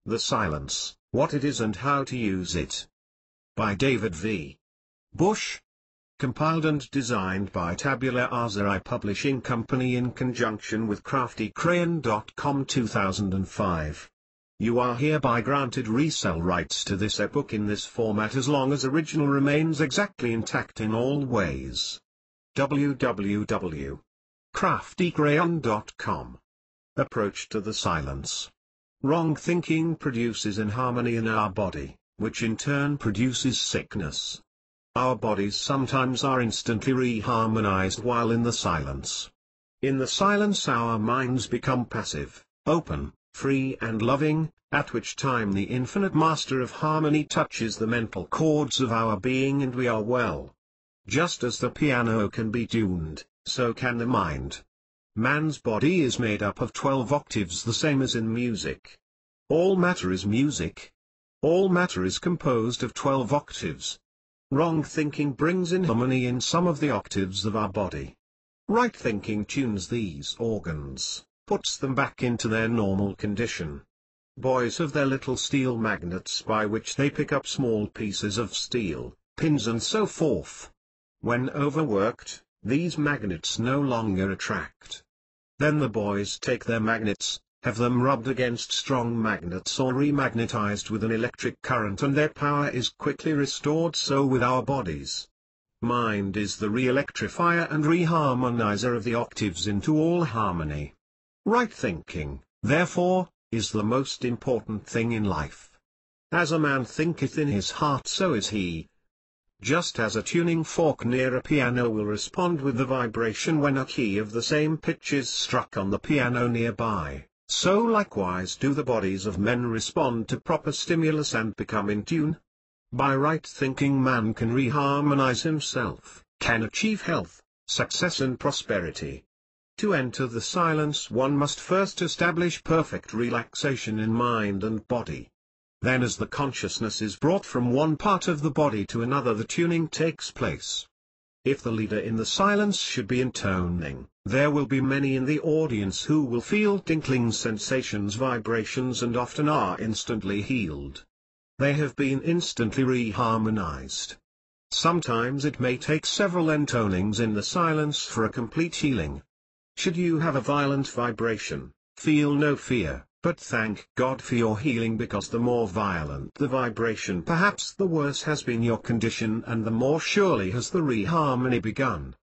The Silence, What It Is and How to Use It. By David V. Bush. Compiled and designed by Tabula Rasa Publishing Company in conjunction with CraftyCrayon.com 2005. You are hereby granted resale rights to this ebook in this format as long as original remains exactly intact in all ways. www.craftycrayon.com. Approach to the silence. Wrong thinking produces inharmony in our body, which in turn produces sickness. Our bodies sometimes are instantly reharmonized while in the silence. In the silence our minds become passive, open, free and loving, at which time the infinite master of harmony touches the mental chords of our being and we are well. Just as the piano can be tuned, so can the mind. Man's body is made up of 12 octaves, the same as in music. All matter is music. All matter is composed of 12 octaves. Wrong thinking brings inharmony in some of the octaves of our body. Right thinking tunes these organs, puts them back into their normal condition. Boys have their little steel magnets by which they pick up small pieces of steel, pins and so forth. When overworked, these magnets no longer attract. Then the boys take their magnets, have them rubbed against strong magnets or remagnetized with an electric current and their power is quickly restored. So with our bodies. Mind is the re-electrifier and reharmonizer of the octaves into all harmony. Right thinking, therefore, is the most important thing in life. As a man thinketh in his heart so is he. Just as a tuning fork near a piano will respond with the vibration when a key of the same pitch is struck on the piano nearby, so likewise do the bodies of men respond to proper stimulus and become in tune. By right thinking man can reharmonize himself, can achieve health, success and prosperity. To enter the silence one must first establish perfect relaxation in mind and body. Then as the consciousness is brought from one part of the body to another the tuning takes place. If the leader in the silence should be intoning, there will be many in the audience who will feel tinkling sensations, vibrations and often are instantly healed. They have been instantly reharmonized. Sometimes it may take several intonings in the silence for a complete healing. Should you have a violent vibration, feel no fear, but thank God for your healing, because the more violent the vibration perhaps the worse has been your condition and the more surely has the reharmony begun.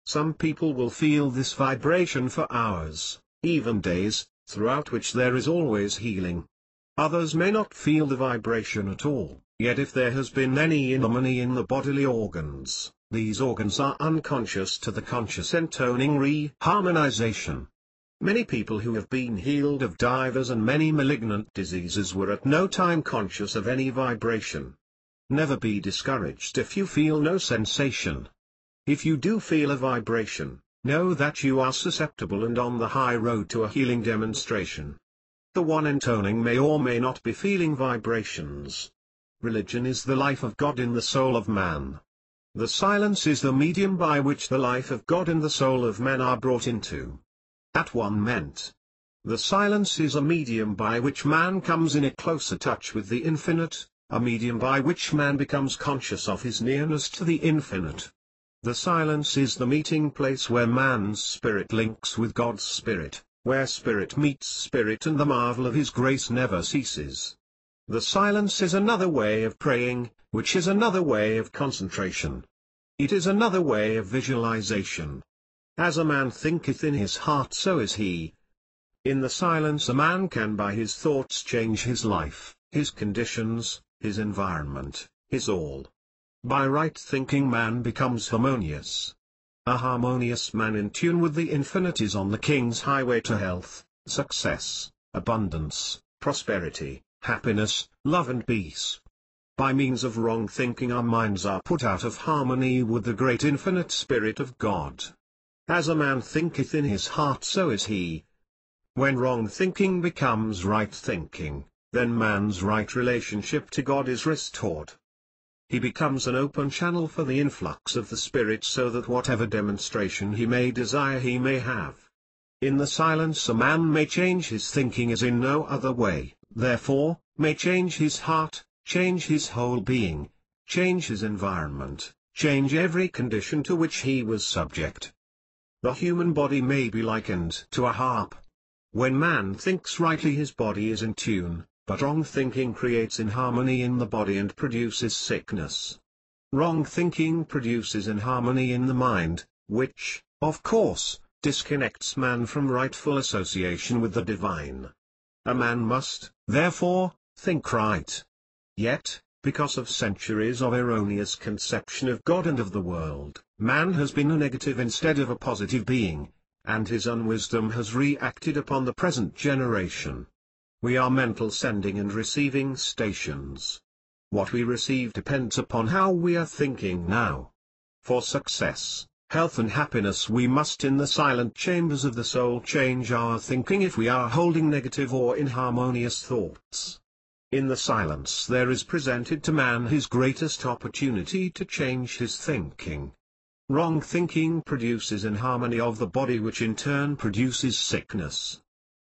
Some people will feel this vibration for hours, even days, throughout which there is always healing. Others may not feel the vibration at all, yet if there has been any inharmony in the bodily organs, these organs are unconscious to the conscious intoning reharmonization. Many people who have been healed of divers and many malignant diseases were at no time conscious of any vibration. Never be discouraged if you feel no sensation. If you do feel a vibration, know that you are susceptible and on the high road to a healing demonstration. The one intoning may or may not be feeling vibrations. Religion is the life of God in the soul of man. The silence is the medium by which the life of God and the soul of man are brought into at one ment. The silence is a medium by which man comes in a closer touch with the infinite, a medium by which man becomes conscious of his nearness to the infinite. The silence is the meeting place where man's spirit links with God's spirit, where spirit meets spirit and the marvel of his grace never ceases. The silence is another way of praying, which is another way of concentration. It is another way of visualization. As a man thinketh in his heart so is he. In the silence a man can by his thoughts change his life, his conditions, his environment, his all. By right thinking man becomes harmonious. A harmonious man in tune with the infinite is on the king's highway to health, success, abundance, prosperity, happiness, love and peace. By means of wrong thinking our minds are put out of harmony with the great infinite Spirit of God. As a man thinketh in his heart so is he. When wrong thinking becomes right thinking, then man's right relationship to God is restored. He becomes an open channel for the influx of the Spirit so that whatever demonstration he may desire he may have. In the silence a man may change his thinking as in no other way, therefore, may change his heart, change his whole being, change his environment, change every condition to which he was subject. The human body may be likened to a harp. When man thinks rightly his body is in tune, but wrong thinking creates inharmony in the body and produces sickness. Wrong thinking produces inharmony in the mind, which, of course, disconnects man from rightful association with the divine. A man must, therefore, think right. Yet, because of centuries of erroneous conception of God and of the world, man has been a negative instead of a positive being, and his unwisdom has reacted upon the present generation. We are mental sending and receiving stations. What we receive depends upon how we are thinking now. For success, health and happiness we must in the silent chambers of the soul change our thinking if we are holding negative or inharmonious thoughts. In the silence there is presented to man his greatest opportunity to change his thinking. Wrong thinking produces inharmony of the body, which in turn produces sickness.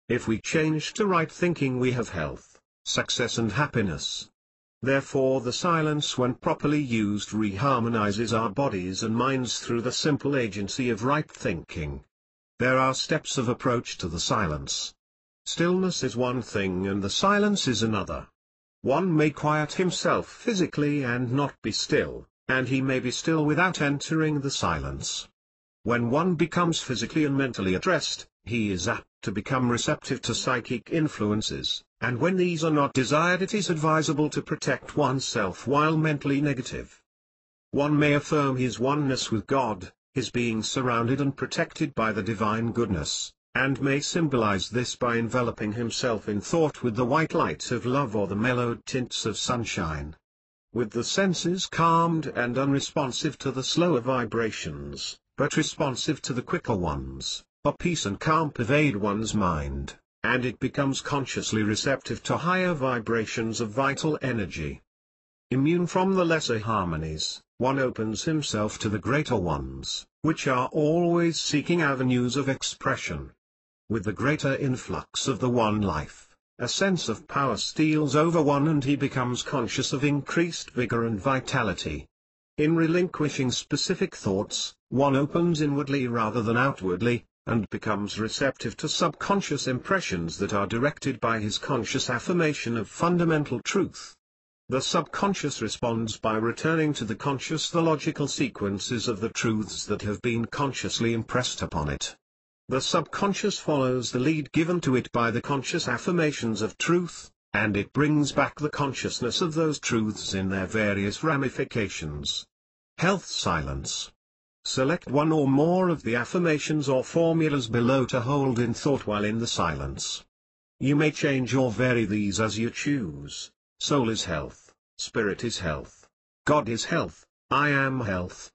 If we change to right thinking we have health, success and happiness. Therefore the silence when properly used reharmonizes our bodies and minds through the simple agency of right thinking. There are steps of approach to the silence. Stillness is one thing and the silence is another. One may quiet himself physically and not be still, and he may be still without entering the silence. When one becomes physically and mentally at rest, he is apt to become receptive to psychic influences, and when these are not desired it is advisable to protect oneself while mentally negative. One may affirm his oneness with God, his being surrounded and protected by the divine goodness, and may symbolize this by enveloping himself in thought with the white light of love or the mellowed tints of sunshine. With the senses calmed and unresponsive to the slower vibrations, but responsive to the quicker ones, a peace and calm pervade one's mind, and it becomes consciously receptive to higher vibrations of vital energy. Immune from the lesser harmonies, one opens himself to the greater ones, which are always seeking avenues of expression. With the greater influx of the one life, a sense of power steals over one and he becomes conscious of increased vigor and vitality. In relinquishing specific thoughts, one opens inwardly rather than outwardly, and becomes receptive to subconscious impressions that are directed by his conscious affirmation of fundamental truth. The subconscious responds by returning to the conscious the logical sequences of the truths that have been consciously impressed upon it. The subconscious follows the lead given to it by the conscious affirmations of truth, and it brings back the consciousness of those truths in their various ramifications. Health silence. Select one or more of the affirmations or formulas below to hold in thought while in the silence. You may change or vary these as you choose. Soul is health, spirit is health, God is health, I am health.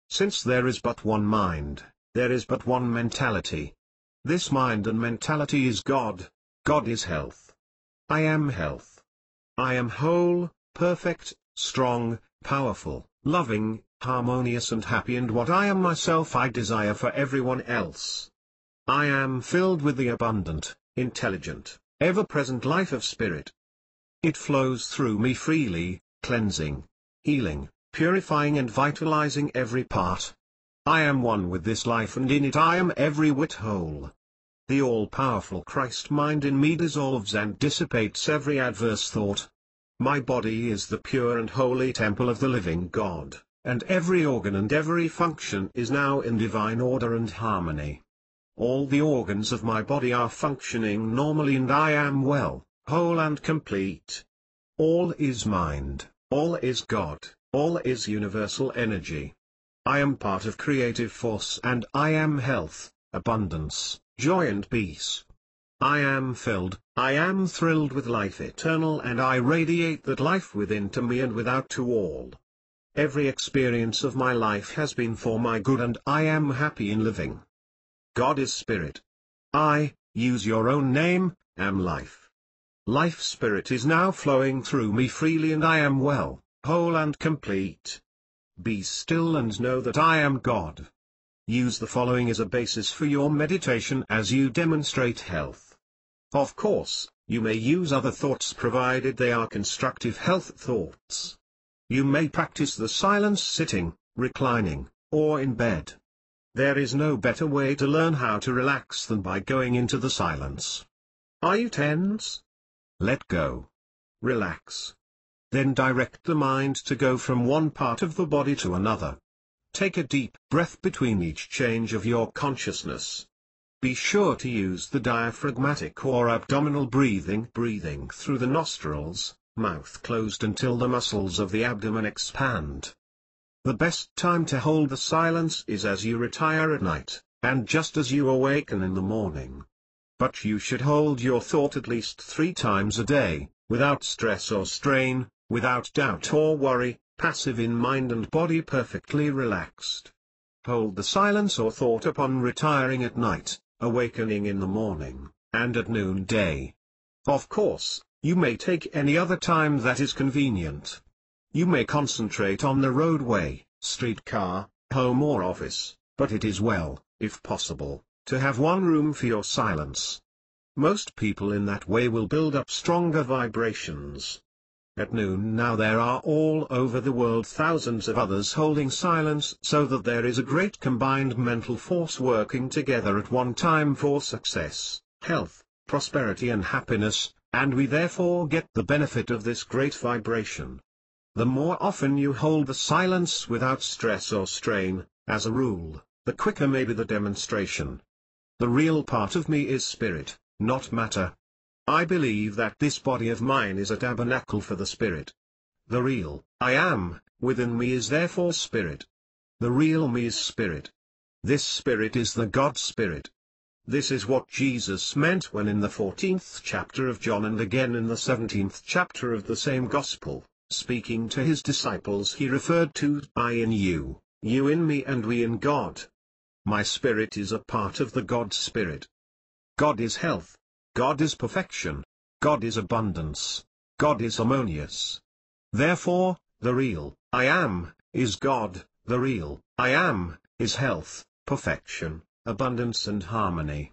Since there is but one mind, there is but one mentality. This mind and mentality is God, God is health. I am health. I am whole, perfect, strong, powerful, loving, harmonious and happy, and what I am myself I desire for everyone else. I am filled with the abundant, intelligent, ever-present life of spirit. It flows through me freely, cleansing, healing, purifying and vitalizing every part. I am one with this life and in it I am every whit whole. The all-powerful Christ mind in me dissolves and dissipates every adverse thought. My body is the pure and holy temple of the living God, and every organ and every function is now in divine order and harmony. All the organs of my body are functioning normally and I am well, whole and complete. All is mind, all is God, all is universal energy. I am part of creative force and I am health, abundance, joy and peace. I am filled, I am thrilled with life eternal and I radiate that life within to me and without to all. Every experience of my life has been for my good and I am happy in living. God is spirit. I, use your own name, am life. Life spirit is now flowing through me freely and I am well, whole and complete. Be still and know that I am God. use the following as a basis for your meditation as you demonstrate health. Of course, you may use other thoughts provided they are constructive health thoughts. You may practice the silence sitting, reclining, or in bed. There is no better way to learn how to relax than by going into the silence. Are you tense? Let go. Relax. Then direct the mind to go from one part of the body to another. Take a deep breath between each change of your consciousness. Be sure to use the diaphragmatic or abdominal breathing through the nostrils, mouth closed until the muscles of the abdomen expand. The best time to hold the silence is as you retire at night, and just as you awaken in the morning. But you should hold your thought at least 3 times a day, without stress or strain, without doubt or worry, passive in mind and body, perfectly relaxed. Hold the silence or thought upon retiring at night, awakening in the morning, and at noonday. Of course, you may take any other time that is convenient. You may concentrate on the roadway, streetcar, home or office, but it is well, if possible, to have one room for your silence. Most people in that way will build up stronger vibrations. At noon now there are all over the world thousands of others holding silence, so that there is a great combined mental force working together at one time for success, health, prosperity and happiness, and we therefore get the benefit of this great vibration. The more often you hold the silence without stress or strain, as a rule, the quicker may be the demonstration. The real part of me is spirit, not matter. I believe that this body of mine is a tabernacle for the spirit. The real I am within me is therefore spirit. The real me is spirit. This spirit is the God Spirit. This is what Jesus meant when in the 14th chapter of John and again in the 17th chapter of the same Gospel, speaking to his disciples, he referred to I in you, you in me and we in God. My spirit is a part of the God Spirit. God is health. God is perfection. God is abundance. God is harmonious. Therefore, the real I am is God, the real I am is health, perfection, abundance and harmony.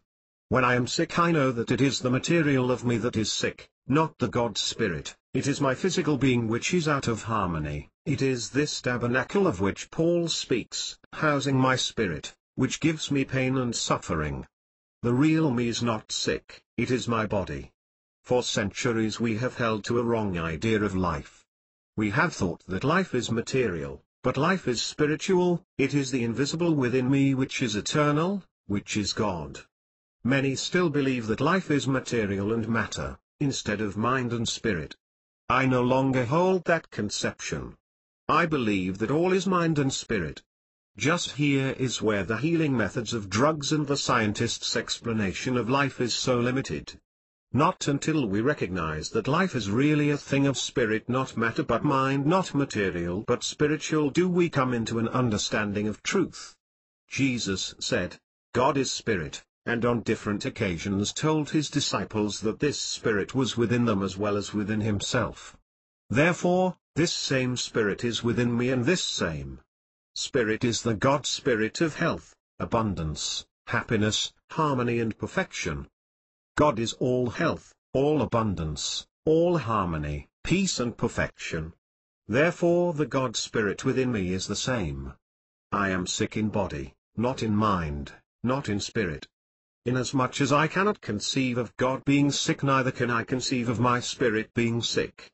When I am sick, I know that it is the material of me that is sick, not the God Spirit. It is my physical being which is out of harmony. It is this tabernacle of which Paul speaks, housing my spirit, which gives me pain and suffering. The real me is not sick, it is my body. For centuries we have held to a wrong idea of life. We have thought that life is material, but life is spiritual. It is the invisible within me which is eternal, which is God. Many still believe that life is material and matter, instead of mind and spirit. I no longer hold that conception. I believe that all is mind and spirit. Just here is where the healing methods of drugs and the scientist's explanation of life is so limited. Not until we recognize that life is really a thing of spirit, not matter, but mind, not material but spiritual, do we come into an understanding of truth. Jesus said, God is spirit, and on different occasions told his disciples that this spirit was within them as well as within himself. Therefore, this same spirit is within me, and this same spirit is the God Spirit of health, abundance, happiness, harmony and perfection. God is all health, all abundance, all harmony, peace and perfection. Therefore the God Spirit within me is the same. I am sick in body, not in mind, not in spirit. Inasmuch as I cannot conceive of God being sick, neither can I conceive of my spirit being sick.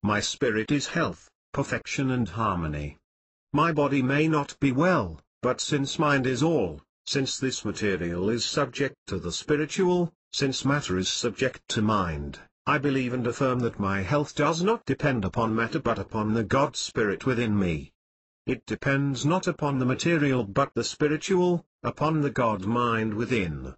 My spirit is health, perfection and harmony. My body may not be well, but since mind is all, since this material is subject to the spiritual, since matter is subject to mind, I believe and affirm that my health does not depend upon matter but upon the God Spirit within me. It depends not upon the material but the spiritual, upon the God mind within.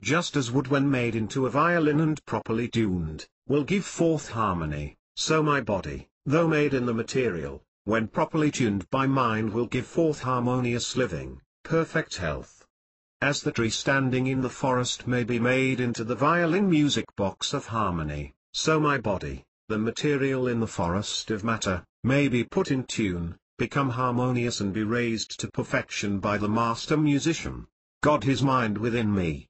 Just as wood when made into a violin and properly tuned, will give forth harmony, so my body, though made in the material, when properly tuned by mind, will give forth harmonious living, perfect health. As the tree standing in the forest may be made into the violin music box of harmony, so my body, the material in the forest of matter, may be put in tune, become harmonious and be raised to perfection by the master musician, God His mind within me.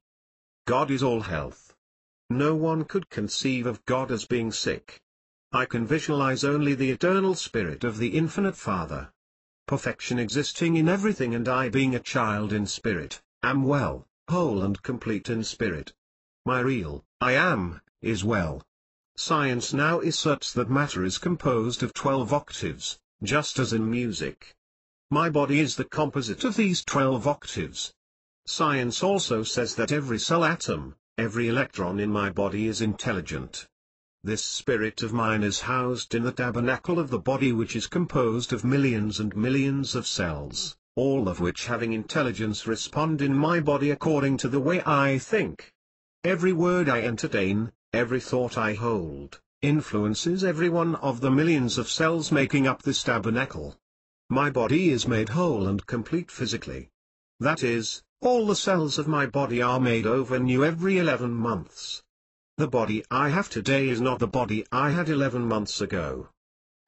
God is all health. No one could conceive of God as being sick. I can visualize only the eternal spirit of the infinite Father. Perfection existing in everything, and I, being a child in spirit, am well, whole and complete in spirit. My real I am is well. Science now asserts that matter is composed of 12 octaves, just as in music. My body is the composite of these 12 octaves. Science also says that every cell atom, every electron in my body is intelligent. This spirit of mine is housed in the tabernacle of the body, which is composed of millions and millions of cells, all of which, having intelligence, respond in my body according to the way I think. Every word I entertain, every thought I hold, influences every one of the millions of cells making up this tabernacle. My body is made whole and complete physically. That is, all the cells of my body are made over new every 11 months. The body I have today is not the body I had 11 months ago.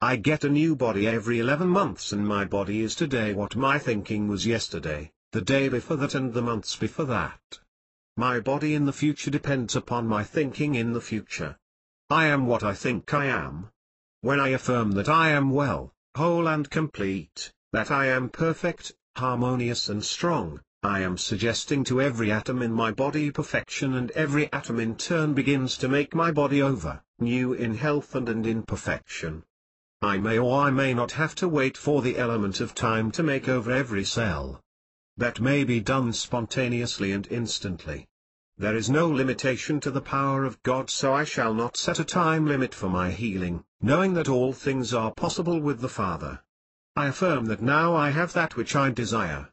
I get a new body every 11 months, and my body is today what my thinking was yesterday, the day before that, and the months before that. My body in the future depends upon my thinking in the future. I am what I think I am. When I affirm that I am well, whole and complete, that I am perfect, harmonious and strong, I am suggesting to every atom in my body perfection, and every atom in turn begins to make my body over new in health and in perfection. I may or I may not have to wait for the element of time to make over every cell. That may be done spontaneously and instantly. There is no limitation to the power of God, so I shall not set a time limit for my healing, knowing that all things are possible with the Father. I affirm that now I have that which I desire.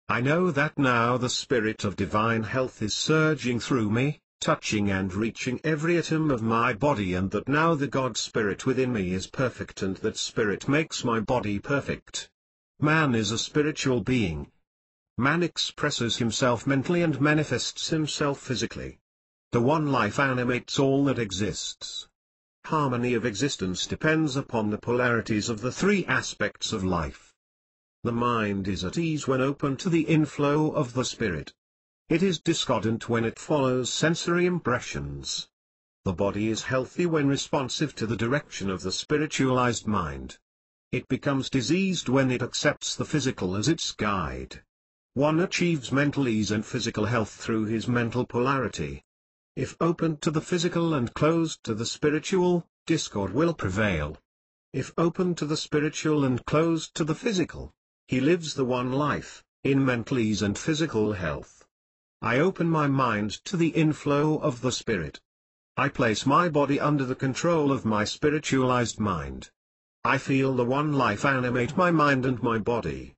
I know that now the spirit of divine health is surging through me, touching and reaching every atom of my body, and that now the God Spirit within me is perfect, and that Spirit makes my body perfect. Man is a spiritual being. Man expresses himself mentally and manifests himself physically. The one life animates all that exists. Harmony of existence depends upon the polarities of the three aspects of life. The mind is at ease when open to the inflow of the Spirit. It is discordant when it follows sensory impressions. The body is healthy when responsive to the direction of the spiritualized mind. It becomes diseased when it accepts the physical as its guide. One achieves mental ease and physical health through his mental polarity. If open to the physical and closed to the spiritual, discord will prevail. If open to the spiritual and closed to the physical, he lives the one life, in mental ease and physical health. I open my mind to the inflow of the Spirit. I place my body under the control of my spiritualized mind. I feel the one life animate my mind and my body.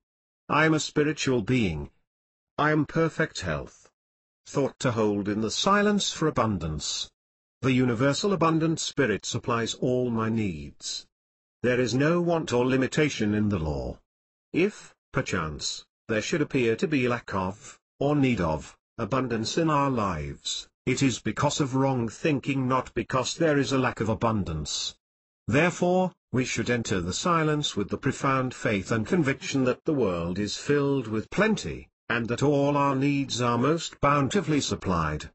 I am a spiritual being. I am perfect health. Thought to hold in the silence for abundance. The universal abundant Spirit supplies all my needs. There is no want or limitation in the law. If, perchance, there should appear to be lack of, or need of, abundance in our lives, it is because of wrong thinking, not because there is a lack of abundance. Therefore, we should enter the silence with the profound faith and conviction that the world is filled with plenty, and that all our needs are most bountifully supplied.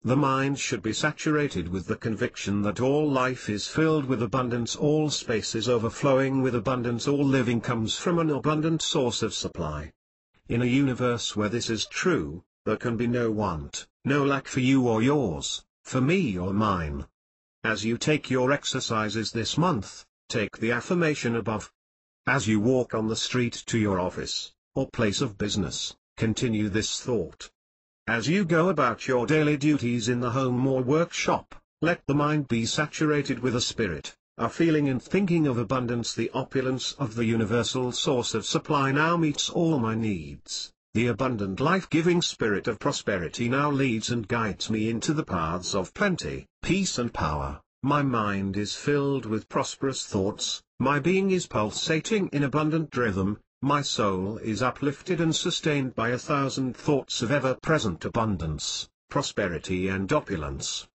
The mind should be saturated with the conviction that all life is filled with abundance, all space is overflowing with abundance, all living comes from an abundant source of supply. In a universe where this is true, there can be no want, no lack for you or yours, for me or mine. As you take your exercises this month, take the affirmation above. As you walk on the street to your office, or place of business, continue this thought. As you go about your daily duties in the home or workshop, let the mind be saturated with a spirit, a feeling and thinking of abundance. The opulence of the universal source of supply now meets all my needs. The abundant life-giving spirit of prosperity now leads and guides me into the paths of plenty, peace and power. My mind is filled with prosperous thoughts, my being is pulsating in abundant rhythm. My soul is uplifted and sustained by 1,000 thoughts of ever-present abundance, prosperity and opulence.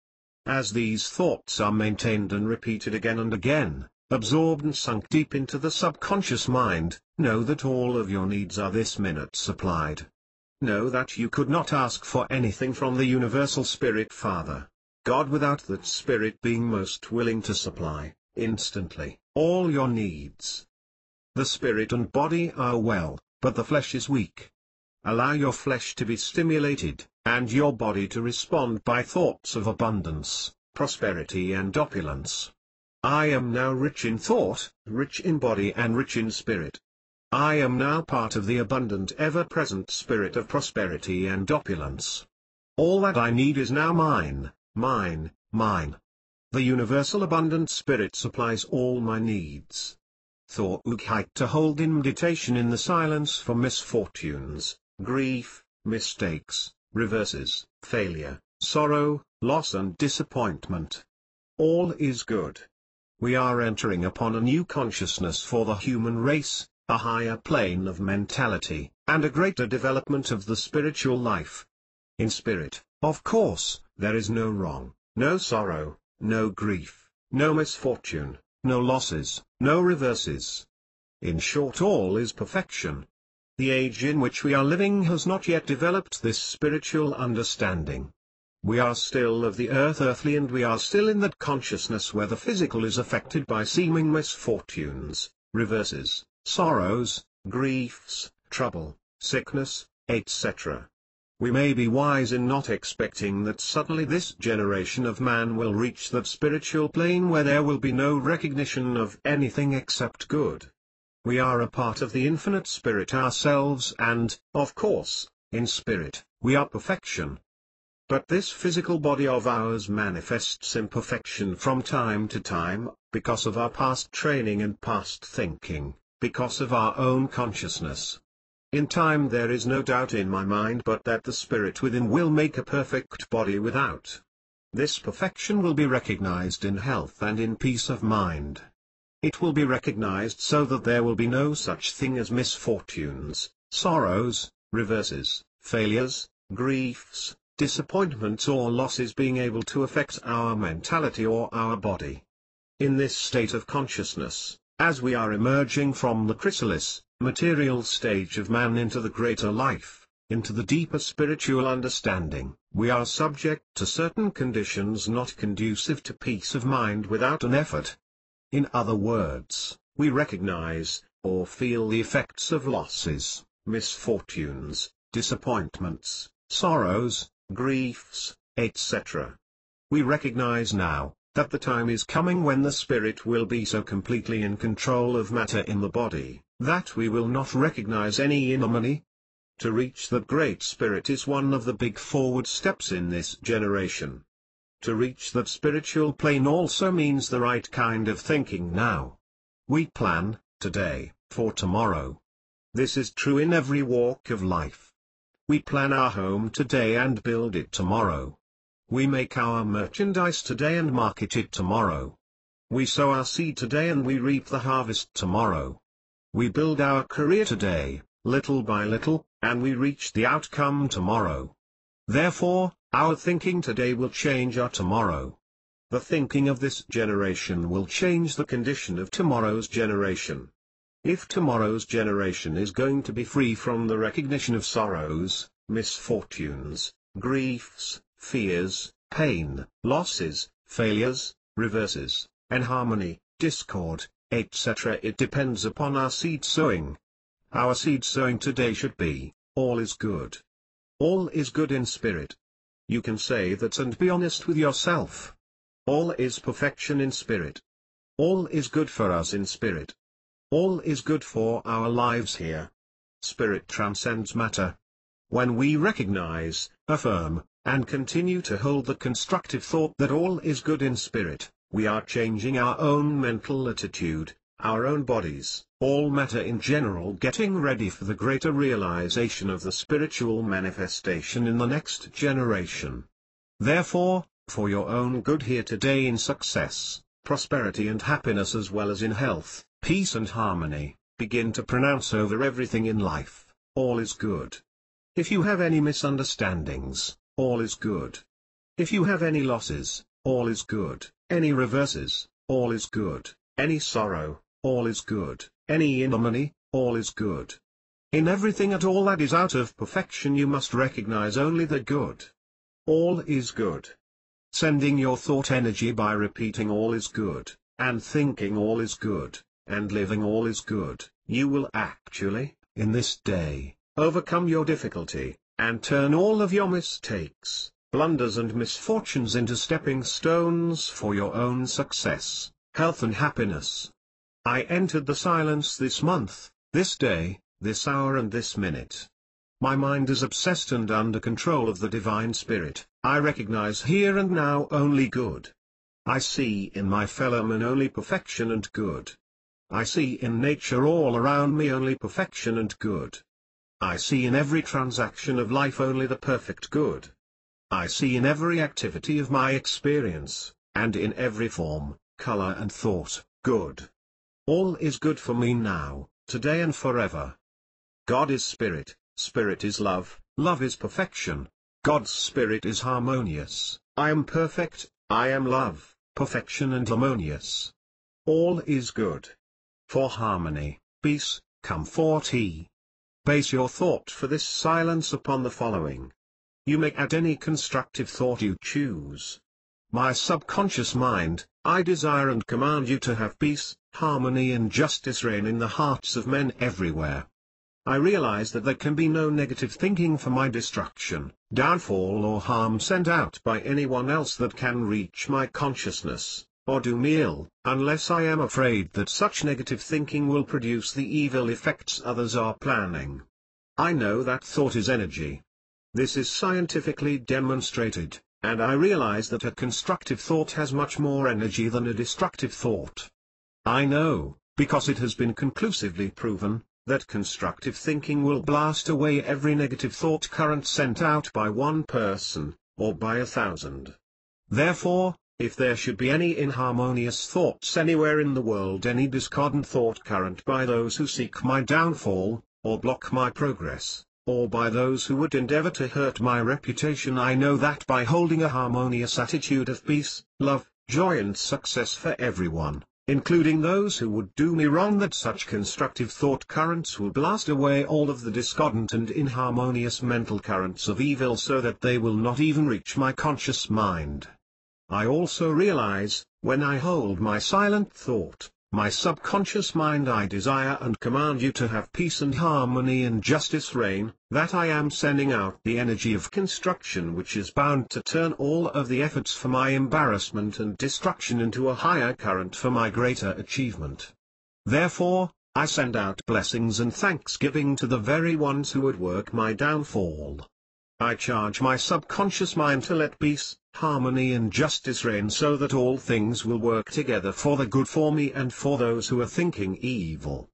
As these thoughts are maintained and repeated again and again, absorbed and sunk deep into the subconscious mind, know that all of your needs are this minute supplied. Know that you could not ask for anything from the Universal Spirit Father, God, without that Spirit being most willing to supply, instantly, all your needs. The spirit and body are well, but the flesh is weak. Allow your flesh to be stimulated, and your body to respond by thoughts of abundance, prosperity and opulence. I am now rich in thought, rich in body and rich in spirit. I am now part of the abundant ever-present spirit of prosperity and opulence. All that I need is now mine, mine, mine. The universal abundant spirit supplies all my needs. Thought to hold in meditation in the silence for misfortunes, grief, mistakes, reverses, failure, sorrow, loss and disappointment. All is good. We are entering upon a new consciousness for the human race, a higher plane of mentality, and a greater development of the spiritual life. In spirit, of course, there is no wrong, no sorrow, no grief, no misfortune, no losses, no reverses. In short, all is perfection. The age in which we are living has not yet developed this spiritual understanding. We are still of the earth earthly, and we are still in that consciousness where the physical is affected by seeming misfortunes, reverses, sorrows, griefs, trouble, sickness, etc. We may be wise in not expecting that suddenly this generation of man will reach that spiritual plane where there will be no recognition of anything except good. We are a part of the infinite spirit ourselves, and, of course, in spirit, we are perfection. But this physical body of ours manifests imperfection from time to time, because of our past training and past thinking, because of our own consciousness. In time, there is no doubt in my mind but that the spirit within will make a perfect body without. This perfection will be recognized in health and in peace of mind. It will be recognized so that there will be no such thing as misfortunes, sorrows, reverses, failures, griefs, disappointments or losses being able to affect our mentality or our body. In this state of consciousness, as we are emerging from the chrysalis, material stage of man into the greater life, into the deeper spiritual understanding, we are subject to certain conditions not conducive to peace of mind without an effort. In other words, we recognize, or feel the effects of losses, misfortunes, disappointments, sorrows, griefs, etc. We recognize now, that the time is coming when the spirit will be so completely in control of matter in the body, that we will not recognize any anomaly. To reach that great spirit is one of the big forward steps in this generation. To reach that spiritual plane also means the right kind of thinking now. We plan, today, for tomorrow. This is true in every walk of life. We plan our home today and build it tomorrow. We make our merchandise today and market it tomorrow. We sow our seed today and we reap the harvest tomorrow. We build our career today, little by little, and we reach the outcome tomorrow. Therefore, our thinking today will change our tomorrow. The thinking of this generation will change the condition of tomorrow's generation. If tomorrow's generation is going to be free from the recognition of sorrows, misfortunes, griefs, fears, pain, losses, failures, reverses, inharmony, discord, etc., it depends upon our seed sowing. Our seed sowing today should be, all is good. All is good in spirit. You can say that and be honest with yourself. All is perfection in spirit. All is good for us in spirit. All is good for our lives here. Spirit transcends matter. When we recognize, affirm, and continue to hold the constructive thought that all is good in spirit, we are changing our own mental attitude, our own bodies, all matter in general, getting ready for the greater realization of the spiritual manifestation in the next generation. Therefore, for your own good here today, in success, prosperity and happiness, as well as in health, peace and harmony, begin to pronounce over everything in life, all is good. If you have any misunderstandings, all is good. If you have any losses, all is good. Any reverses, all is good. any sorrow, all is good, any ignominy, all is good. In everything at all that is out of perfection you must recognize only the good. All is good. Sending your thought energy by repeating all is good, and thinking all is good, and living all is good, you will actually, in this day, overcome your difficulty, and turn all of your mistakes, blunders and misfortunes into stepping stones for your own success, health and happiness. I entered the silence this month, this day, this hour and this minute. My mind is obsessed and under control of the Divine Spirit. I recognize here and now only good. I see in my fellow man only perfection and good. I see in nature all around me only perfection and good. I see in every transaction of life only the perfect good. I see in every activity of my experience, and in every form, color and thought, good. All is good for me now, today and forever. God is Spirit, Spirit is love, love is perfection. God's Spirit is harmonious. I am perfect, I am love, perfection and harmonious. All is good. For harmony, peace, comfort. Base your thought for this silence upon the following. You may add any constructive thought you choose. My subconscious mind, I desire and command you to have peace, harmony and justice reign in the hearts of men everywhere. I realize that there can be no negative thinking for my destruction, downfall or harm sent out by anyone else that can reach my consciousness, or do me ill, unless I am afraid that such negative thinking will produce the evil effects others are planning. I know that thought is energy. This is scientifically demonstrated, and I realize that a constructive thought has much more energy than a destructive thought. I know, because it has been conclusively proven, that constructive thinking will blast away every negative thought current sent out by one person, or by 1,000. Therefore, if there should be any inharmonious thoughts anywhere in the world, any discordant thought current by those who seek my downfall, or block my progress, or by those who would endeavor to hurt my reputation, I know that by holding a harmonious attitude of peace, love, joy and success for everyone, including those who would do me wrong, that such constructive thought currents will blast away all of the discordant and inharmonious mental currents of evil so that they will not even reach my conscious mind. I also realize, when I hold my silent thought, my subconscious mind, I desire and command you to have peace and harmony and justice reign, that I am sending out the energy of construction which is bound to turn all of the efforts for my embarrassment and destruction into a higher current for my greater achievement. Therefore, I send out blessings and thanksgiving to the very ones who would work my downfall. I charge my subconscious mind to let peace, harmony and justice reign so that all things will work together for the good for me and for those who are thinking evil.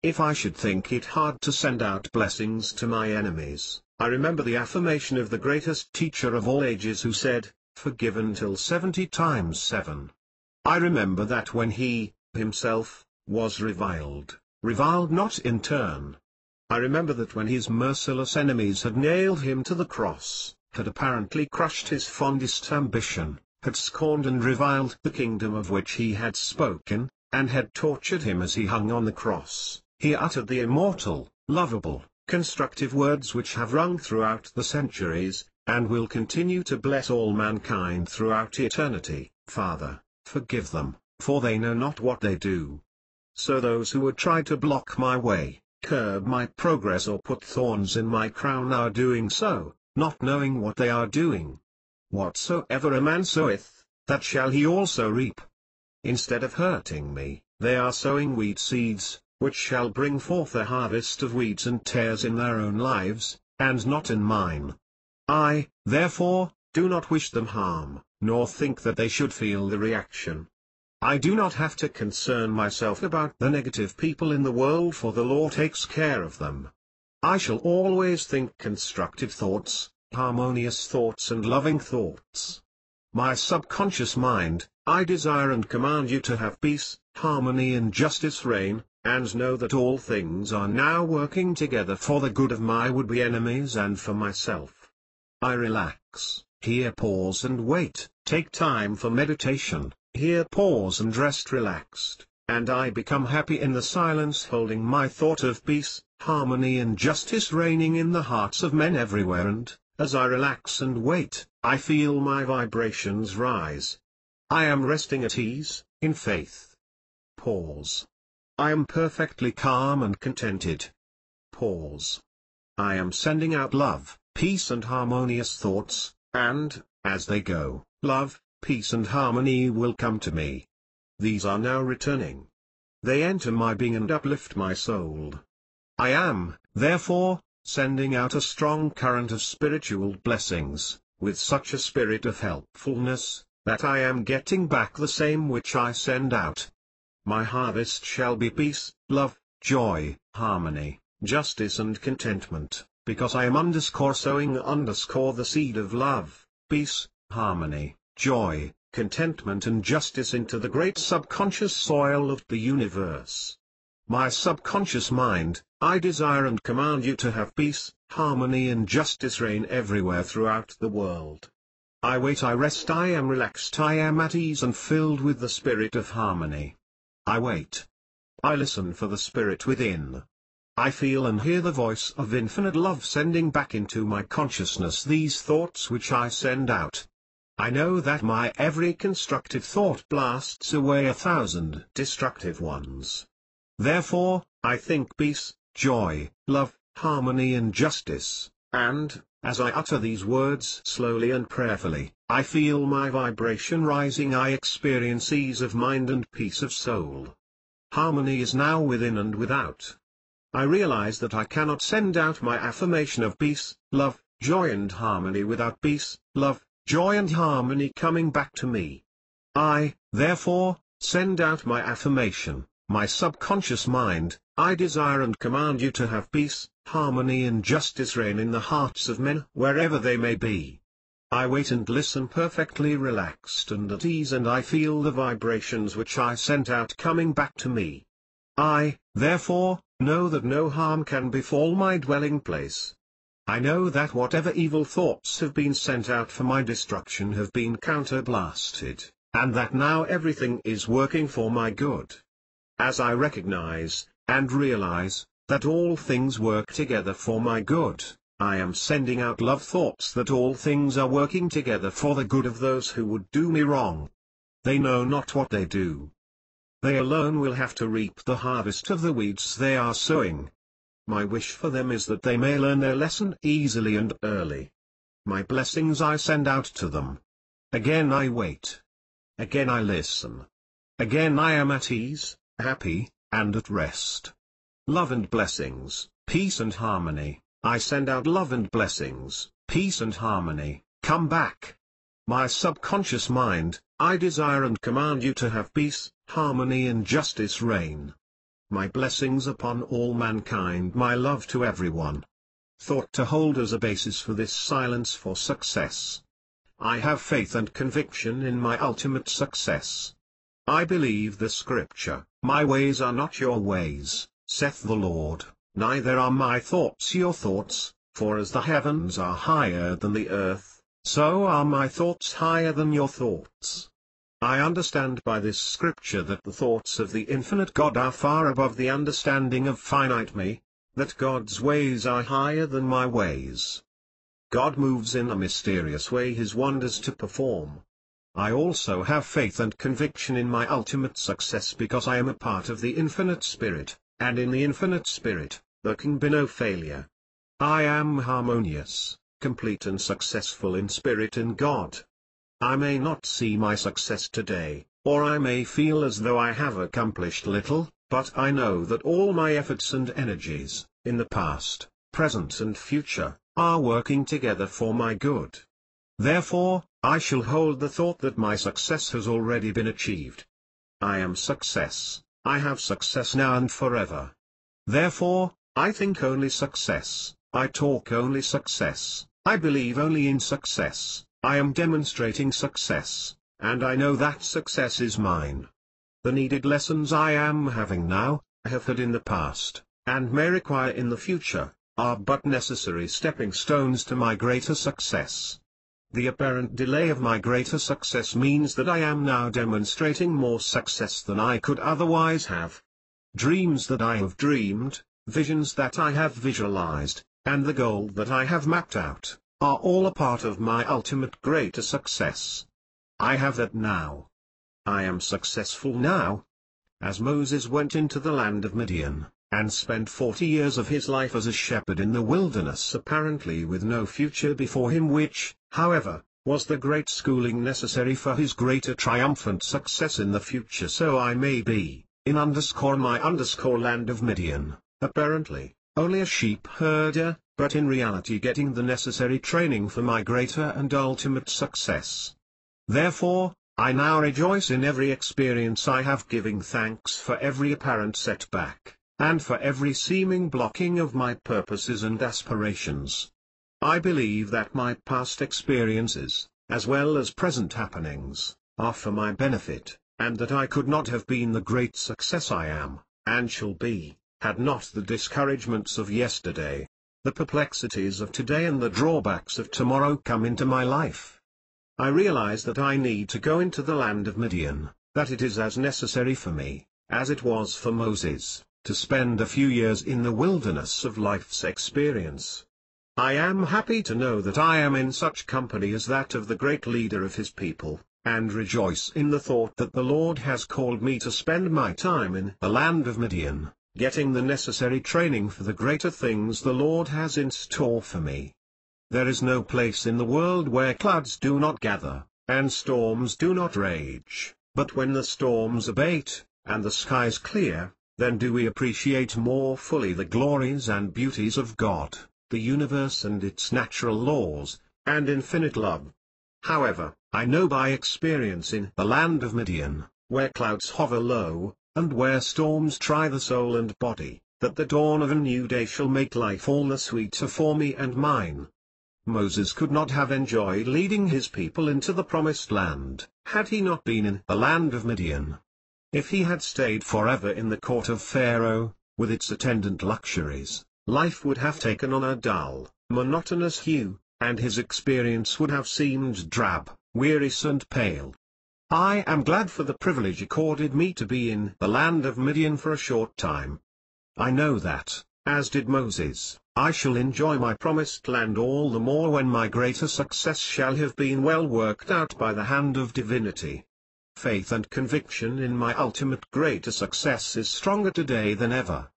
If I should think it hard to send out blessings to my enemies, I remember the affirmation of the greatest teacher of all ages who said, "Forgive until 70 times 7. I remember that when he, himself, was reviled not in turn. I remember that when his merciless enemies had nailed him to the cross, had apparently crushed his fondest ambition, had scorned and reviled the kingdom of which he had spoken, and had tortured him as he hung on the cross, he uttered the immortal, lovable, constructive words which have rung throughout the centuries, and will continue to bless all mankind throughout eternity. Father, forgive them, for they know not what they do. So those who would try to block my way, curb my progress or put thorns in my crown are doing so, not knowing what they are doing. Whatsoever a man soweth, that shall he also reap. Instead of hurting me, they are sowing weed seeds, which shall bring forth a harvest of weeds and tares in their own lives, and not in mine. I, therefore, do not wish them harm, nor think that they should feel the reaction. I do not have to concern myself about the negative people in the world, for the Lord takes care of them. I shall always think constructive thoughts, harmonious thoughts and loving thoughts. My subconscious mind, I desire and command you to have peace, harmony and justice reign, and know that all things are now working together for the good of my would-be enemies and for myself. I relax, here pause and wait, take time for meditation, here pause and rest relaxed, and I become happy in the silence, holding my thought of peace, harmony and justice reigning in the hearts of men everywhere, and, as I relax and wait, I feel my vibrations rise. I am resting at ease, in faith. Pause. I am perfectly calm and contented. Pause. I am sending out love, peace and harmonious thoughts, and, as they go, love, peace and harmony will come to me. These are now returning. They enter my being and uplift my soul. I am, therefore, sending out a strong current of spiritual blessings, with such a spirit of helpfulness, that I am getting back the same which I send out. My harvest shall be peace, love, joy, harmony, justice and contentment, because I am sowing the seed of love, peace, harmony, joy, contentment and justice into the great subconscious soil of the universe. My subconscious mind, I desire and command you to have peace, harmony and justice reign everywhere throughout the world. I wait, I rest, I am relaxed, I am at ease and filled with the spirit of harmony. I wait. I listen for the spirit within. I feel and hear the voice of infinite love sending back into my consciousness these thoughts which I send out. I know that my every constructive thought blasts away 1,000 destructive ones. Therefore, I think peace, joy, love, harmony and justice, and, as I utter these words slowly and prayerfully, I feel my vibration rising, I experience ease of mind and peace of soul. Harmony is now within and without. I realize that I cannot send out my affirmation of peace, love, joy and harmony without peace, love, joy and harmony coming back to me. I, therefore, send out my affirmation, my subconscious mind, I desire and command you to have peace, harmony and justice reign in the hearts of men wherever they may be. I wait and listen perfectly relaxed and at ease, and I feel the vibrations which I sent out coming back to me. I, therefore, know that no harm can befall my dwelling place. I know that whatever evil thoughts have been sent out for my destruction have been counterblasted, and that now everything is working for my good. As I recognize, and realize, that all things work together for my good, I am sending out love thoughts that all things are working together for the good of those who would do me wrong. They know not what they do. They alone will have to reap the harvest of the weeds they are sowing. My wish for them is that they may learn their lesson easily and early. My blessings I send out to them. Again I wait. Again I listen. Again I am at ease, happy, and at rest. Love and blessings, peace and harmony, I send out love and blessings, peace and harmony, come back. My subconscious mind, I desire and command you to have peace, harmony and justice reign. My blessings upon all mankind, my love to everyone. Thought to hold as a basis for this silence for success. I have faith and conviction in my ultimate success. I believe the scripture, my ways are not your ways, saith the Lord, neither are my thoughts your thoughts, for as the heavens are higher than the earth, so are my thoughts higher than your thoughts. I understand by this scripture that the thoughts of the infinite God are far above the understanding of finite me, that God's ways are higher than my ways. God moves in a mysterious way his wonders to perform. I also have faith and conviction in my ultimate success because I am a part of the infinite spirit, and in the infinite spirit, there can be no failure. I am harmonious, complete and successful in spirit in God. I may not see my success today, or I may feel as though I have accomplished little, but I know that all my efforts and energies, in the past, present and future, are working together for my good. Therefore, I shall hold the thought that my success has already been achieved. I am success, I have success now and forever. Therefore, I think only success, I talk only success, I believe only in success. I am demonstrating success, and I know that success is mine. The needed lessons I am having now, have had in the past, and may require in the future, are but necessary stepping stones to my greater success. The apparent delay of my greater success means that I am now demonstrating more success than I could otherwise have. Dreams that I have dreamed, visions that I have visualized, and the goal that I have mapped out, are all a part of my ultimate greater success. I have that now. I am successful now. As Moses went into the land of Midian, and spent 40 years of his life as a shepherd in the wilderness apparently with no future before him, which, however, was the great schooling necessary for his greater triumphant success in the future, so I may be, in my land of Midian, apparently, only a sheep herder, but in reality getting the necessary training for my greater and ultimate success. Therefore, I now rejoice in every experience I have, giving thanks for every apparent setback, and for every seeming blocking of my purposes and aspirations. I believe that my past experiences, as well as present happenings, are for my benefit, and that I could not have been the great success I am, and shall be, had not the discouragements of yesterday, the perplexities of today and the drawbacks of tomorrow come into my life. I realize that I need to go into the land of Midian, that it is as necessary for me, as it was for Moses, to spend a few years in the wilderness of life's experience. I am happy to know that I am in such company as that of the great leader of his people, and rejoice in the thought that the Lord has called me to spend my time in the land of Midian, getting the necessary training for the greater things the Lord has in store for me. There is no place in the world where clouds do not gather, and storms do not rage, but when the storms abate, and the skies clear, then do we appreciate more fully the glories and beauties of God, the universe and its natural laws, and infinite love. However, I know by experience in the land of Midian, where clouds hover low, and where storms try the soul and body, that the dawn of a new day shall make life all the sweeter for me and mine. Moses could not have enjoyed leading his people into the promised land, had he not been in the land of Midian. If he had stayed forever in the court of Pharaoh, with its attendant luxuries, life would have taken on a dull, monotonous hue, and his experience would have seemed drab, wearisome and pale. I am glad for the privilege accorded me to be in the land of Midian for a short time. I know that, as did Moses, I shall enjoy my promised land all the more when my greater success shall have been well worked out by the hand of divinity. Faith and conviction in my ultimate greater success is stronger today than ever.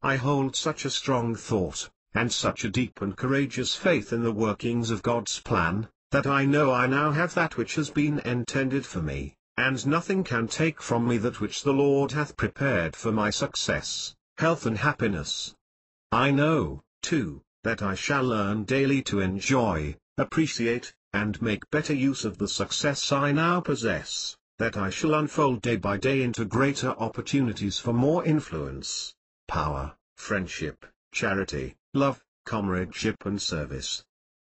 I hold such a strong thought, and such a deep and courageous faith in the workings of God's plan, that I know I now have that which has been intended for me, and nothing can take from me that which the Lord hath prepared for my success, health and happiness. I know, too, that I shall learn daily to enjoy, appreciate, and make better use of the success I now possess, that I shall unfold day by day into greater opportunities for more influence, power, friendship, charity, love, comradeship and service.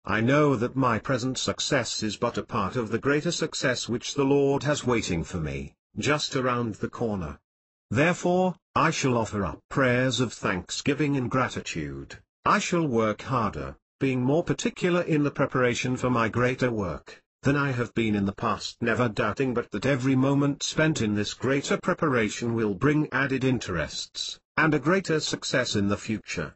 I know that my present success is but a part of the greater success which the Lord has waiting for me, just around the corner. Therefore, I shall offer up prayers of thanksgiving and gratitude. I shall work harder, being more particular in the preparation for my greater work, than I have been in the past, never doubting but that every moment spent in this greater preparation will bring added interests, and a greater success in the future.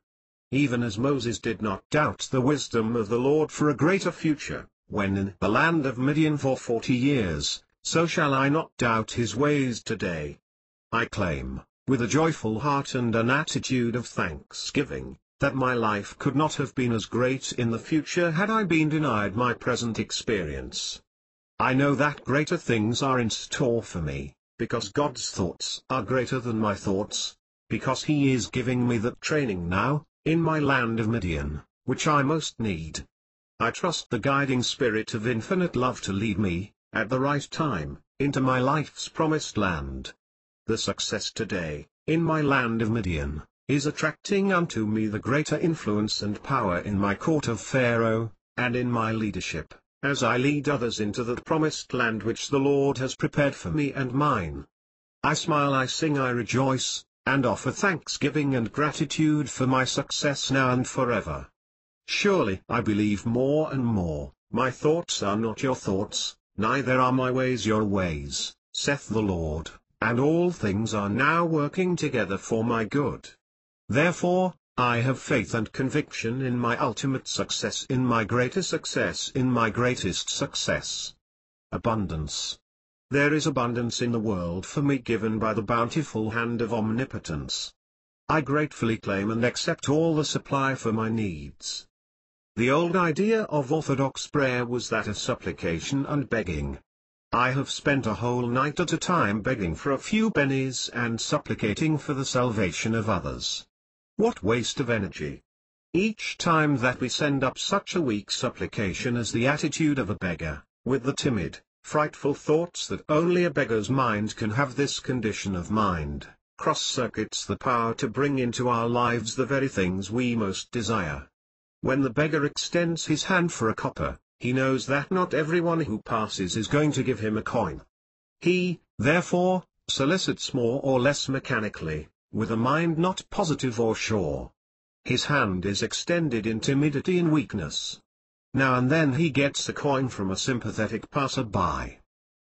Even as Moses did not doubt the wisdom of the Lord for a greater future, when in the land of Midian for 40 years, so shall I not doubt his ways today. I claim, with a joyful heart and an attitude of thanksgiving, that my life could not have been as great in the future had I been denied my present experience. I know that greater things are in store for me, because God's thoughts are greater than my thoughts, because He is giving me that training now, in my land of Midian, which I most need. I trust the guiding spirit of infinite love to lead me, at the right time, into my life's promised land. The success today, in my land of Midian, is attracting unto me the greater influence and power in my court of Pharaoh, and in my leadership, as I lead others into that promised land which the Lord has prepared for me and mine. I smile, I sing, I rejoice, and offer thanksgiving and gratitude for my success now and forever. Surely I believe more and more, My thoughts are not your thoughts, neither are my ways your ways, saith the Lord, and all things are now working together for my good. Therefore, I have faith and conviction in my ultimate success, in my greater success, in my greatest success. Abundance. There is abundance in the world for me, given by the bountiful hand of omnipotence. I gratefully claim and accept all the supply for my needs. The old idea of Orthodox prayer was that of supplication and begging. I have spent a whole night at a time begging for a few pennies and supplicating for the salvation of others. What waste of energy! Each time that we send up such a weak supplication as the attitude of a beggar, with the timid, frightful thoughts that only a beggar's mind can have, this condition of mind cross-circuits the power to bring into our lives the very things we most desire. When the beggar extends his hand for a copper, he knows that not everyone who passes is going to give him a coin. He, therefore, solicits more or less mechanically, with a mind not positive or sure. His hand is extended in timidity and weakness. Now and then he gets a coin from a sympathetic passer-by.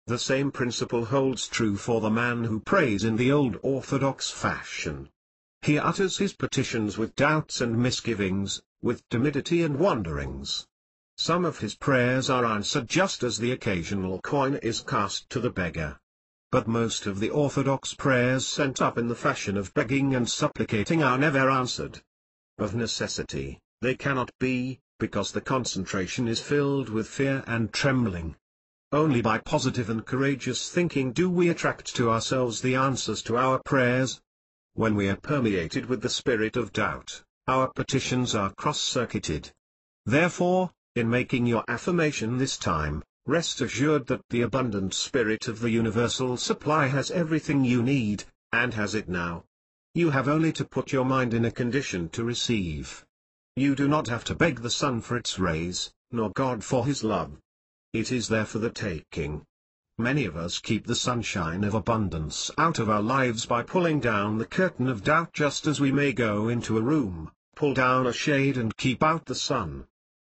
The same principle holds true for the man who prays in the old Orthodox fashion. He utters his petitions with doubts and misgivings, with timidity and wonderings. Some of his prayers are answered just as the occasional coin is cast to the beggar. But most of the Orthodox prayers sent up in the fashion of begging and supplicating are never answered. Of necessity, they cannot be, because the concentration is filled with fear and trembling. Only by positive and courageous thinking do we attract to ourselves the answers to our prayers. When we are permeated with the spirit of doubt, our petitions are cross-circuited. Therefore, in making your affirmation this time, rest assured that the abundant spirit of the universal supply has everything you need, and has it now. You have only to put your mind in a condition to receive. You do not have to beg the sun for its rays, nor God for his love. It is there for the taking. Many of us keep the sunshine of abundance out of our lives by pulling down the curtain of doubt, just as we may go into a room, pull down a shade and keep out the sun.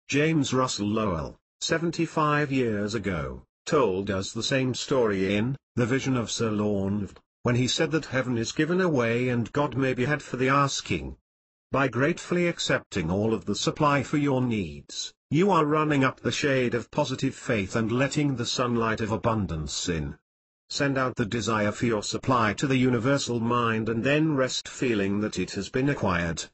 James Russell Lowell, 75 years ago, told us the same story in The Vision of Sir Launfal, when he said that heaven is given away and God may be had for the asking. By gratefully accepting all of the supply for your needs, you are running up the shade of positive faith and letting the sunlight of abundance in. Send out the desire for your supply to the universal mind and then rest feeling that it has been acquired.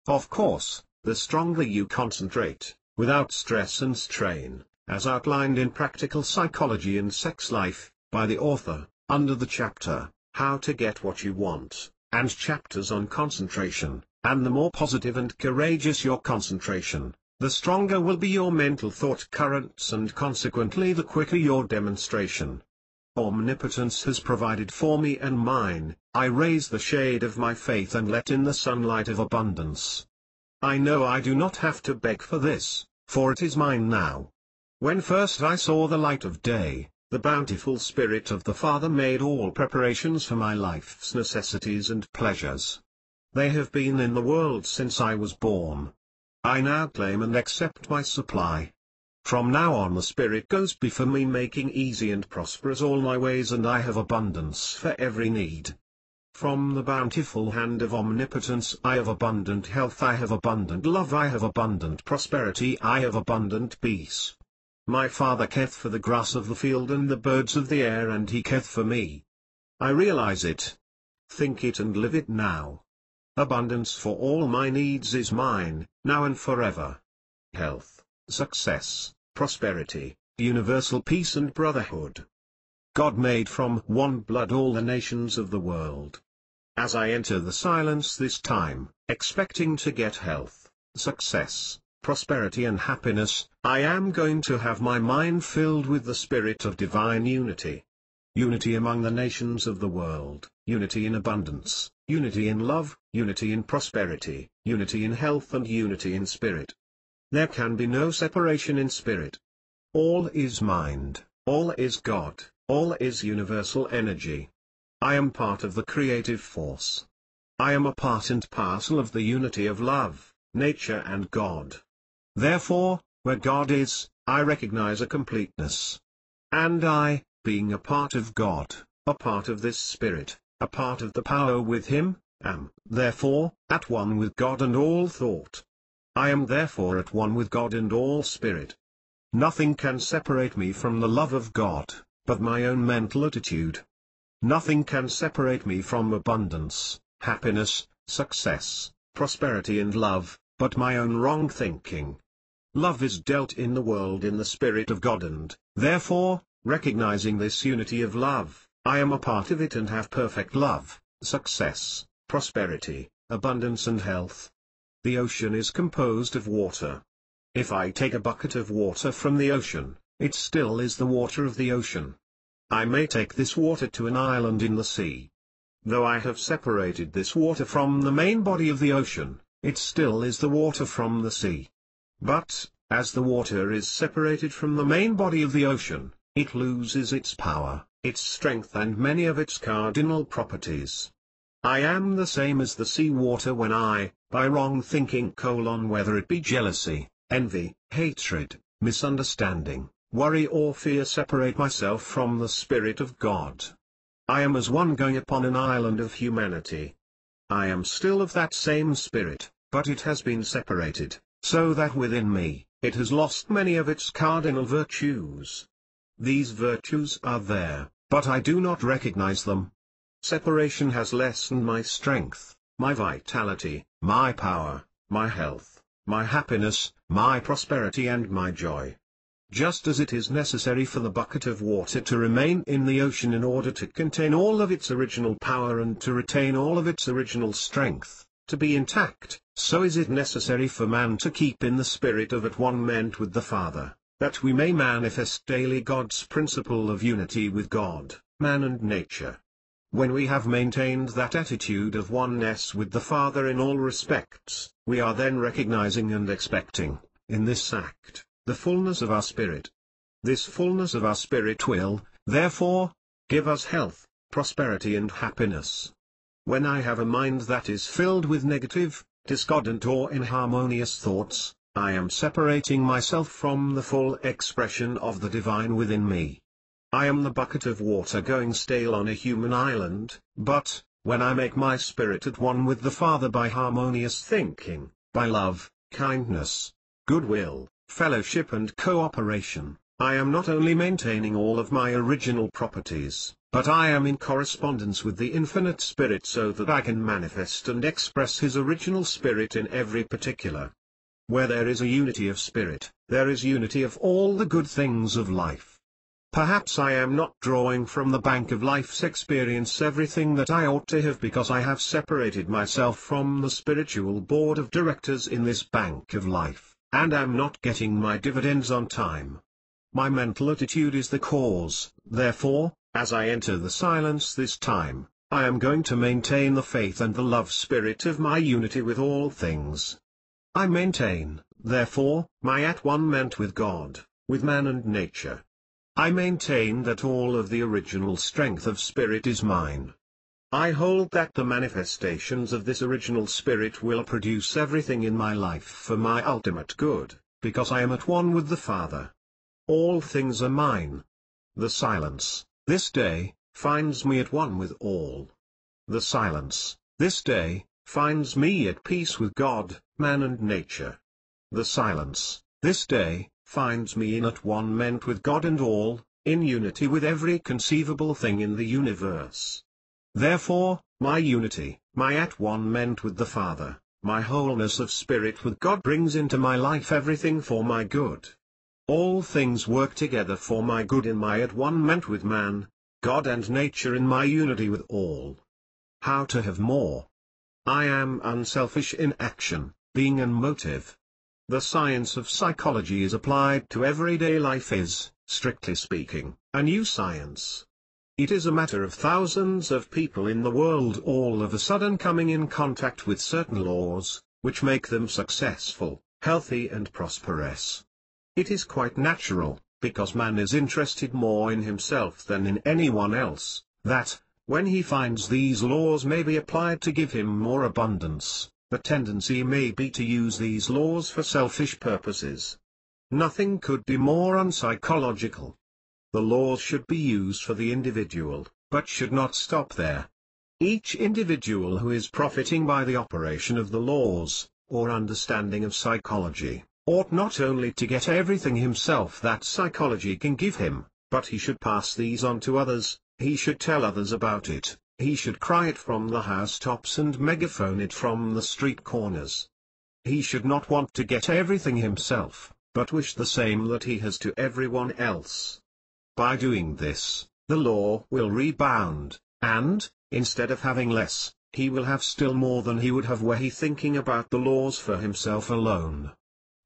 Of course, the stronger you concentrate, without stress and strain, as outlined in Practical Psychology and Sex Life, by the author, under the chapter, How to Get What You Want, and chapters on concentration, and the more positive and courageous your concentration, the stronger will be your mental thought currents and consequently the quicker your demonstration. Omnipotence has provided for me and mine. I raise the shade of my faith and let in the sunlight of abundance. I know I do not have to beg for this, for it is mine now. When first I saw the light of day, the bountiful Spirit of the Father made all preparations for my life's necessities and pleasures. They have been in the world since I was born. I now claim and accept my supply. From now on the Spirit goes before me, making easy and prosperous all my ways, and I have abundance for every need. From the bountiful hand of omnipotence I have abundant health, I have abundant love, I have abundant prosperity, I have abundant peace. My Father careth for the grass of the field and the birds of the air, and he careth for me. I realize it. Think it and live it now. Abundance for all my needs is mine, now and forever. Health, success, prosperity, universal peace and brotherhood. God made from one blood all the nations of the world. As I enter the silence this time, expecting to get health, success, prosperity and happiness, I am going to have my mind filled with the spirit of divine unity. Unity among the nations of the world, unity in abundance, unity in love, unity in prosperity, unity in health and unity in spirit. There can be no separation in spirit. All is mind, all is God, all is universal energy. I am part of the creative force. I am a part and parcel of the unity of love, nature and God. Therefore, where God is, I recognize a completeness. And I, being a part of God, a part of this Spirit, a part of the power with Him, am, therefore, at one with God and all thought. I am therefore at one with God and all Spirit. Nothing can separate me from the love of God, but my own mental attitude. Nothing can separate me from abundance, happiness, success, prosperity and love, but my own wrong thinking. Love is dealt in the world in the Spirit of God and, therefore, recognizing this unity of love, I am a part of it and have perfect love, success, prosperity, abundance and health. The ocean is composed of water. If I take a bucket of water from the ocean, it still is the water of the ocean. I may take this water to an island in the sea. Though I have separated this water from the main body of the ocean, it still is the water from the sea. But, as the water is separated from the main body of the ocean, it loses its power, its strength and many of its cardinal properties. I am the same as the sea water when I, by wrong thinking whether it be jealousy, envy, hatred, misunderstanding, worry or fear separate myself from the Spirit of God. I am as one going upon an island of humanity. I am still of that same Spirit, but it has been separated, so that within me, it has lost many of its cardinal virtues. These virtues are there, but I do not recognize them. Separation has lessened my strength, my vitality, my power, my health, my happiness, my prosperity and my joy. Just as it is necessary for the bucket of water to remain in the ocean in order to contain all of its original power and to retain all of its original strength, to be intact, so is it necessary for man to keep in the spirit of at one ment with the Father, that we may manifest daily God's principle of unity with God, man and nature. When we have maintained that attitude of oneness with the Father in all respects, we are then recognizing and expecting, in this act, the fullness of our spirit. This fullness of our spirit will, therefore, give us health, prosperity and happiness. When I have a mind that is filled with negative, discordant or inharmonious thoughts, I am separating myself from the full expression of the divine within me. I am the bucket of water going stale on a human island, but, when I make my spirit at one with the Father by harmonious thinking, by love, kindness, goodwill, fellowship and cooperation, I am not only maintaining all of my original properties, but I am in correspondence with the Infinite Spirit so that I can manifest and express His original Spirit in every particular. Where there is a unity of spirit, there is unity of all the good things of life. Perhaps I am not drawing from the bank of life's experience everything that I ought to have because I have separated myself from the spiritual board of directors in this bank of life, and am not getting my dividends on time. My mental attitude is the cause, therefore, as I enter the silence this time, I am going to maintain the faith and the love spirit of my unity with all things. I maintain, therefore, my at one ment with God, with man and nature. I maintain that all of the original strength of spirit is mine. I hold that the manifestations of this original spirit will produce everything in my life for my ultimate good, because I am at one with the Father. All things are mine. The silence, this day, finds me at one with all. The silence, this day, finds me at peace with God, man and nature. The silence, this day, finds me in at one ment with God and all, in unity with every conceivable thing in the universe. Therefore, my unity, my at one ment with the Father, my wholeness of spirit with God brings into my life everything for my good. All things work together for my good in my at one ment with man, God and nature in my unity with all. How to have more? I am unselfish in action, being and motive. The science of psychology is applied to everyday life is, strictly speaking, a new science. It is a matter of thousands of people in the world all of a sudden coming in contact with certain laws, which make them successful, healthy and prosperous. It is quite natural, because man is interested more in himself than in anyone else, that, when he finds these laws may be applied to give him more abundance, the tendency may be to use these laws for selfish purposes. Nothing could be more unpsychological. The laws should be used for the individual, but should not stop there. Each individual who is profiting by the operation of the laws, or understanding of psychology, ought not only to get everything himself that psychology can give him, but he should pass these on to others, he should tell others about it, he should cry it from the housetops and megaphone it from the street corners. He should not want to get everything himself, but wish the same that he has to everyone else. By doing this, the law will rebound, and, instead of having less, he will have still more than he would have were he thinking about the laws for himself alone.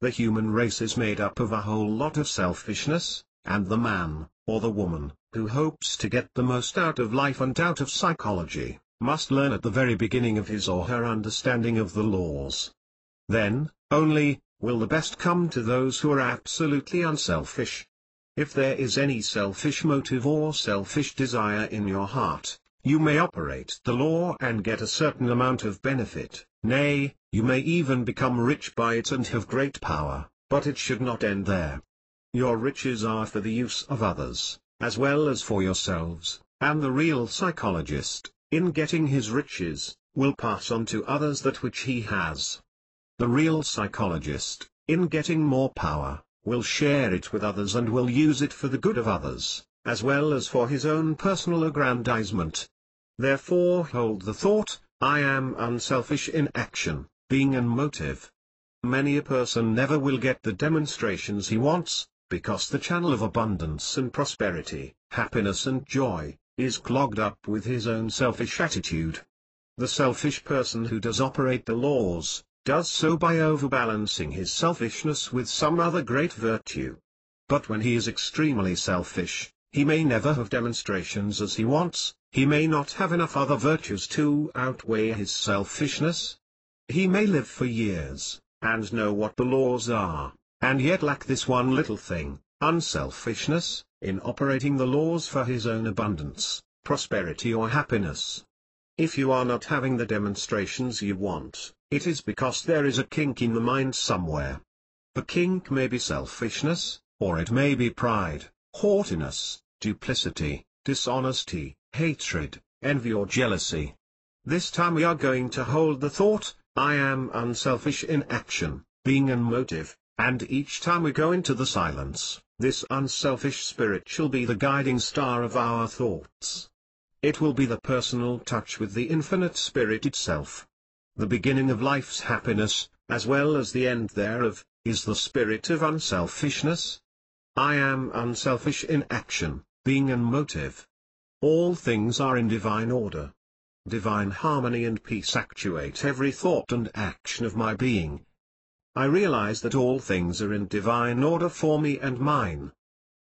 The human race is made up of a whole lot of selfishness, and the man, or the woman, who hopes to get the most out of life and out of psychology, must learn at the very beginning of his or her understanding of the laws. Then, only, will the best come to those who are absolutely unselfish. If there is any selfish motive or selfish desire in your heart, you may operate the law and get a certain amount of benefit, nay, you may even become rich by it and have great power, but it should not end there. Your riches are for the use of others, as well as for yourselves, and the real psychologist, in getting his riches, will pass on to others that which he has. The real psychologist, in getting more power, will share it with others and will use it for the good of others, as well as for his own personal aggrandizement. Therefore hold the thought, I am unselfish in action, being and motive. Many a person never will get the demonstrations he wants, because the channel of abundance and prosperity, happiness and joy, is clogged up with his own selfish attitude. The selfish person who does operate the laws, does so by overbalancing his selfishness with some other great virtue. But when he is extremely selfish, he may never have demonstrations as he wants, he may not have enough other virtues to outweigh his selfishness. He may live for years, and know what the laws are, and yet lack this one little thing, unselfishness, in operating the laws for his own abundance, prosperity or happiness. If you are not having the demonstrations you want, it is because there is a kink in the mind somewhere. The kink may be selfishness, or it may be pride, haughtiness, duplicity, dishonesty, hatred, envy or jealousy. This time we are going to hold the thought, I am unselfish in action, being and motive, and each time we go into the silence, this unselfish spirit shall be the guiding star of our thoughts. It will be the personal touch with the infinite spirit itself. The beginning of life's happiness, as well as the end thereof, is the spirit of unselfishness. I am unselfish in action, being and motive. All things are in divine order. Divine harmony and peace actuate every thought and action of my being. I realize that all things are in divine order for me and mine.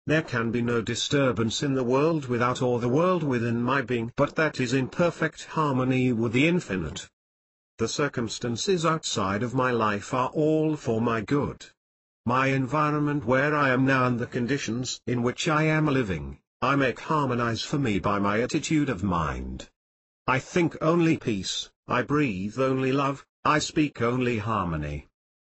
There can be no disturbance in the world without or the world within my being but that is in perfect harmony with the infinite. The circumstances outside of my life are all for my good. My environment where I am now and the conditions in which I am living, I make harmonize for me by my attitude of mind. I think only peace, I breathe only love, I speak only harmony.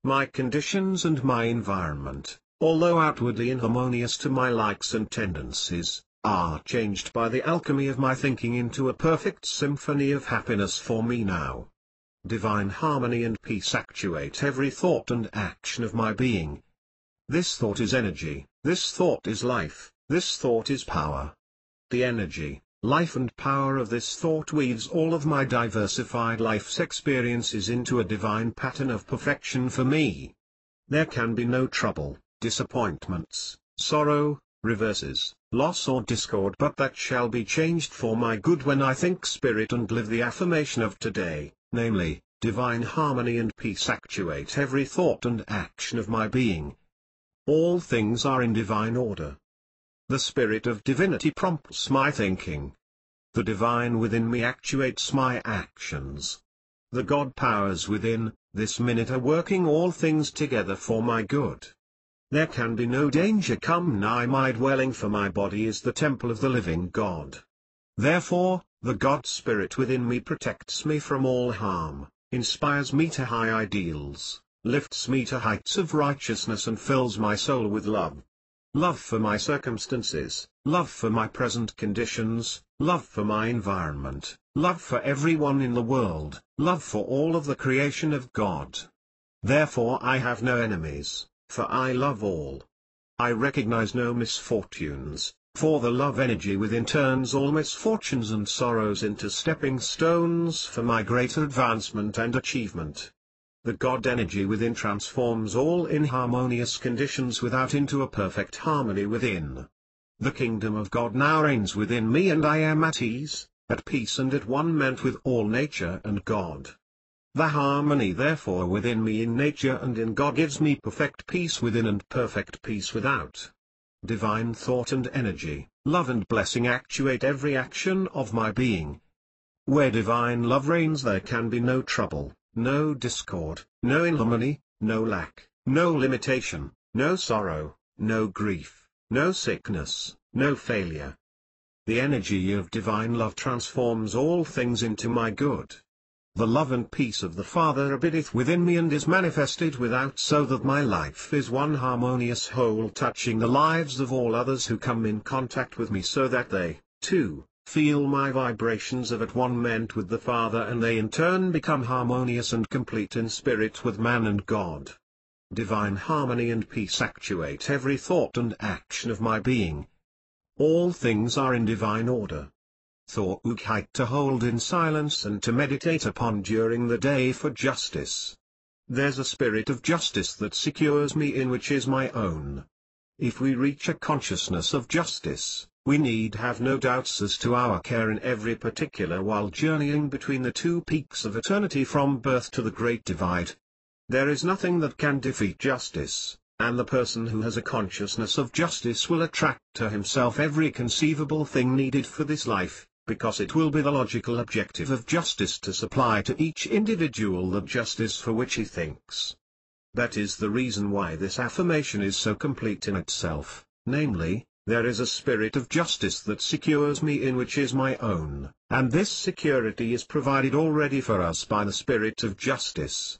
My conditions and my environment, although outwardly inharmonious to my likes and tendencies, are changed by the alchemy of my thinking into a perfect symphony of happiness for me now. Divine harmony and peace actuate every thought and action of my being. This thought is energy, this thought is life, this thought is power. The energy, life and power of this thought weaves all of my diversified life's experiences into a divine pattern of perfection for me. There can be no trouble, disappointments, sorrow, reverses, loss or discord but that shall be changed for my good when I think spirit and live the affirmation of today, namely, divine harmony and peace actuate every thought and action of my being. All things are in divine order. The spirit of divinity prompts my thinking. The divine within me actuates my actions. The God powers within, this minute are working all things together for my good. There can be no danger come nigh my dwelling for my body is the temple of the living God. Therefore, the God Spirit within me protects me from all harm, inspires me to high ideals, lifts me to heights of righteousness and fills my soul with love. Love for my circumstances, love for my present conditions, love for my environment, love for everyone in the world, love for all of the creation of God. Therefore I have no enemies, for I love all. I recognize no misfortunes, for the love energy within turns all misfortunes and sorrows into stepping stones for my greater advancement and achievement. The God energy within transforms all inharmonious conditions without into a perfect harmony within. The kingdom of God now reigns within me, and I am at ease, at peace and at one ment with all nature and God. The harmony therefore within me in nature and in God gives me perfect peace within and perfect peace without. Divine thought and energy, love and blessing actuate every action of my being. Where divine love reigns there can be no trouble, no discord, no inharmony, no lack, no limitation, no sorrow, no grief, no sickness, no failure. The energy of divine love transforms all things into my good. The love and peace of the Father abideth within me and is manifested without, so that my life is one harmonious whole touching the lives of all others who come in contact with me, so that they, too, feel my vibrations of at one ment with the Father, and they in turn become harmonious and complete in spirit with man and God. Divine harmony and peace actuate every thought and action of my being. All things are in divine order. Thought to hold in silence and to meditate upon during the day for justice. There's a spirit of justice that secures me in which is my own. If we reach a consciousness of justice, we need have no doubts as to our care in every particular while journeying between the two peaks of eternity from birth to the great divide. There is nothing that can defeat justice, and the person who has a consciousness of justice will attract to himself every conceivable thing needed for this life, because it will be the logical objective of justice to supply to each individual the justice for which he thinks. That is the reason why this affirmation is so complete in itself, namely, there is a spirit of justice that secures me in which is my own, and this security is provided already for us by the spirit of justice.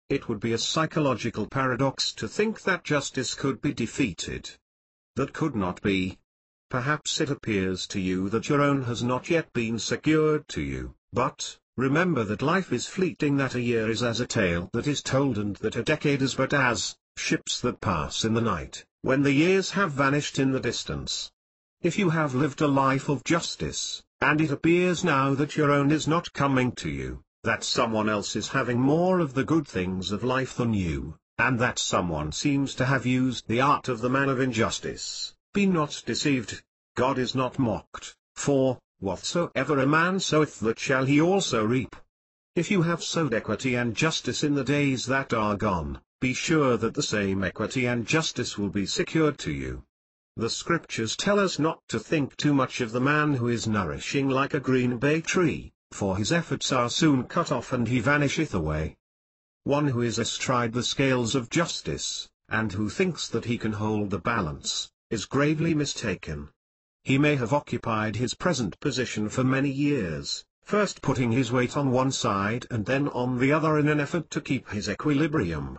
It would be a psychological paradox to think that justice could be defeated. That could not be. Perhaps it appears to you that your own has not yet been secured to you, but, remember that life is fleeting, that a year is as a tale that is told, and that a decade is but as ships that pass in the night, when the years have vanished in the distance. If you have lived a life of justice, and it appears now that your own is not coming to you, that someone else is having more of the good things of life than you, and that someone seems to have used the art of the man of injustice, be not deceived. God is not mocked, for, whatsoever a man soweth that shall he also reap. If you have sowed equity and justice in the days that are gone, be sure that the same equity and justice will be secured to you. The scriptures tell us not to think too much of the man who is nourishing like a green bay tree, for his efforts are soon cut off and he vanisheth away. One who is astride the scales of justice, and who thinks that he can hold the balance, is gravely mistaken. He may have occupied his present position for many years, first putting his weight on one side and then on the other in an effort to keep his equilibrium.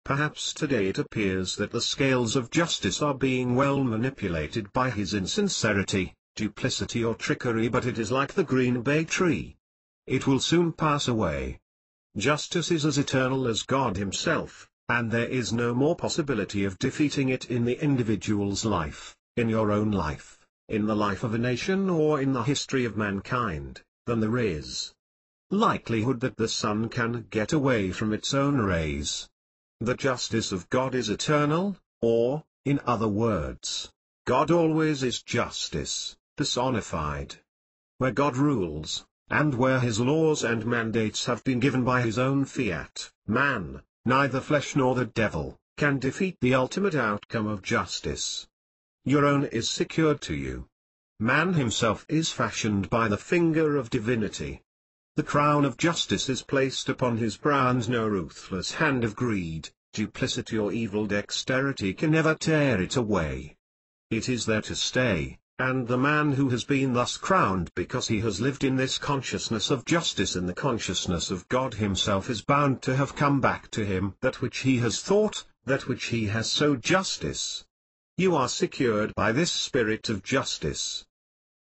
Perhaps today it appears that the scales of justice are being well manipulated by his insincerity, duplicity or trickery, but it is like the green bay tree. It will soon pass away. Justice is as eternal as God himself, and there is no more possibility of defeating it in the individual's life, in your own life, in the life of a nation or in the history of mankind, than there is likelihood that the sun can get away from its own rays. The justice of God is eternal, or, in other words, God always is justice, personified. Where God rules, and where his laws and mandates have been given by his own fiat, man, neither flesh nor the devil, can defeat the ultimate outcome of justice. Your own is secured to you. Man himself is fashioned by the finger of divinity. The crown of justice is placed upon his brow, and no ruthless hand of greed, duplicity or evil dexterity can ever tear it away. It is there to stay, And the man who has been thus crowned because he has lived in this consciousness of justice, in the consciousness of God himself, is bound to have come back to him that which he has thought, that which he has sowed justice. You are secured by this spirit of justice.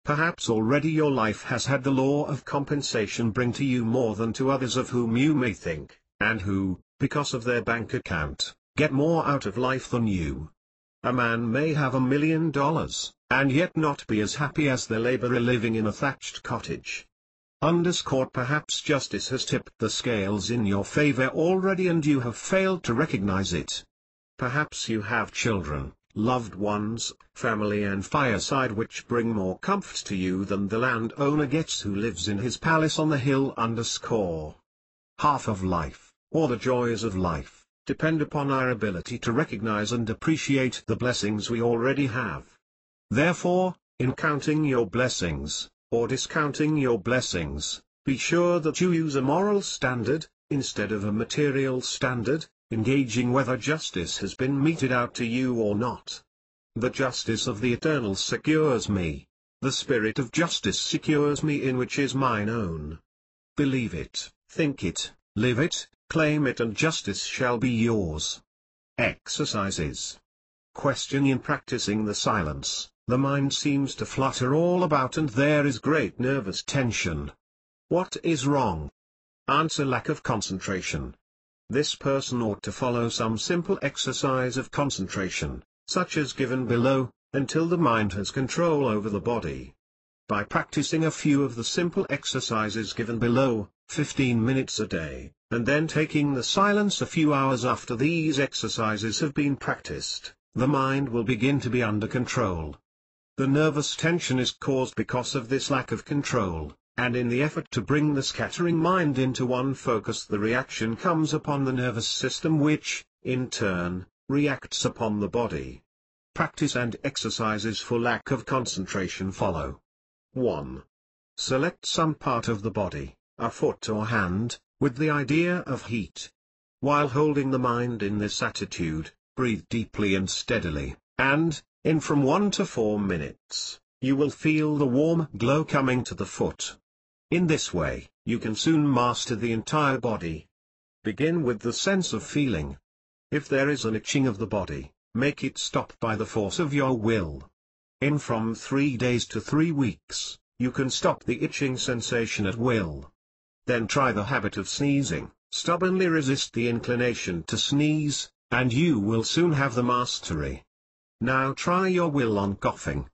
Perhaps already your life has had the law of compensation bring to you more than to others of whom you may think, and who, because of their bank account, get more out of life than you. A man may have $1 million, and yet not be as happy as the laborer living in a thatched cottage. Perhaps justice has tipped the scales in your favor already and you have failed to recognize it. Perhaps you have children, loved ones, family and fireside which bring more comfort to you than the landowner gets who lives in his palace on the hill. Half of life, or the joys of life, depend upon our ability to recognize and appreciate the blessings we already have. Therefore, in counting your blessings, or discounting your blessings, be sure that you use a moral standard, instead of a material standard, engaging whether justice has been meted out to you or not. The justice of the Eternal secures me. The spirit of justice secures me, in which is mine own. Believe it, think it, live it, claim it, and justice shall be yours. Exercises. Question: in practicing the silence, the mind seems to flutter all about and there is great nervous tension. What is wrong? Answer: lack of concentration. This person ought to follow some simple exercise of concentration, such as given below, until the mind has control over the body. By practicing a few of the simple exercises given below, 15 minutes a day, and then taking the silence a few hours after these exercises have been practiced, the mind will begin to be under control. The nervous tension is caused because of this lack of control, and in the effort to bring the scattering mind into one focus, the reaction comes upon the nervous system which, in turn, reacts upon the body. Practice and exercises for lack of concentration follow. 1. Select some part of the body, a foot or hand, with the idea of heat. While holding the mind in this attitude, breathe deeply and steadily, and, in from 1 to 4 minutes, you will feel the warm glow coming to the foot. In this way, you can soon master the entire body. Begin with the sense of feeling. If there is an itching of the body, make it stop by the force of your will. In from 3 days to 3 weeks, you can stop the itching sensation at will. Then try the habit of sneezing, stubbornly resist the inclination to sneeze, and you will soon have the mastery. Now try your will on coughing.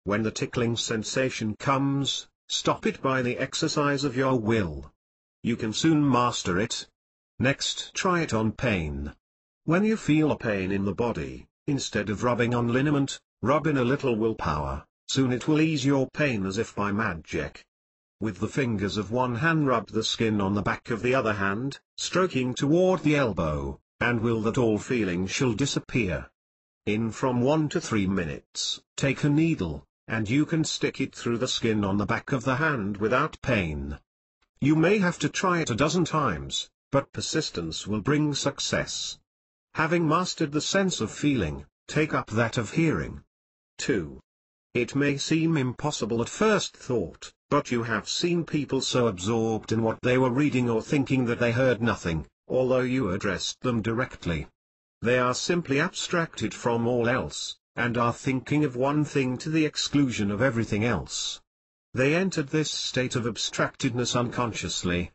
When the tickling sensation comes, stop it by the exercise of your will. You can soon master it. Next, try it on pain. When you feel a pain in the body, instead of rubbing on liniment, rub in a little willpower, soon it will ease your pain as if by magic. With the fingers of one hand rub the skin on the back of the other hand, stroking toward the elbow, and will that all feeling shall disappear. In from 1 to 3 minutes, take a needle, and you can stick it through the skin on the back of the hand without pain. You may have to try it a dozen times, but persistence will bring success. Having mastered the sense of feeling, take up that of hearing. 2. It may seem impossible at first thought, but you have seen people so absorbed in what they were reading or thinking that they heard nothing, although you addressed them directly. They are simply abstracted from all else, and are thinking of one thing to the exclusion of everything else. They entered this state of abstractedness unconsciously.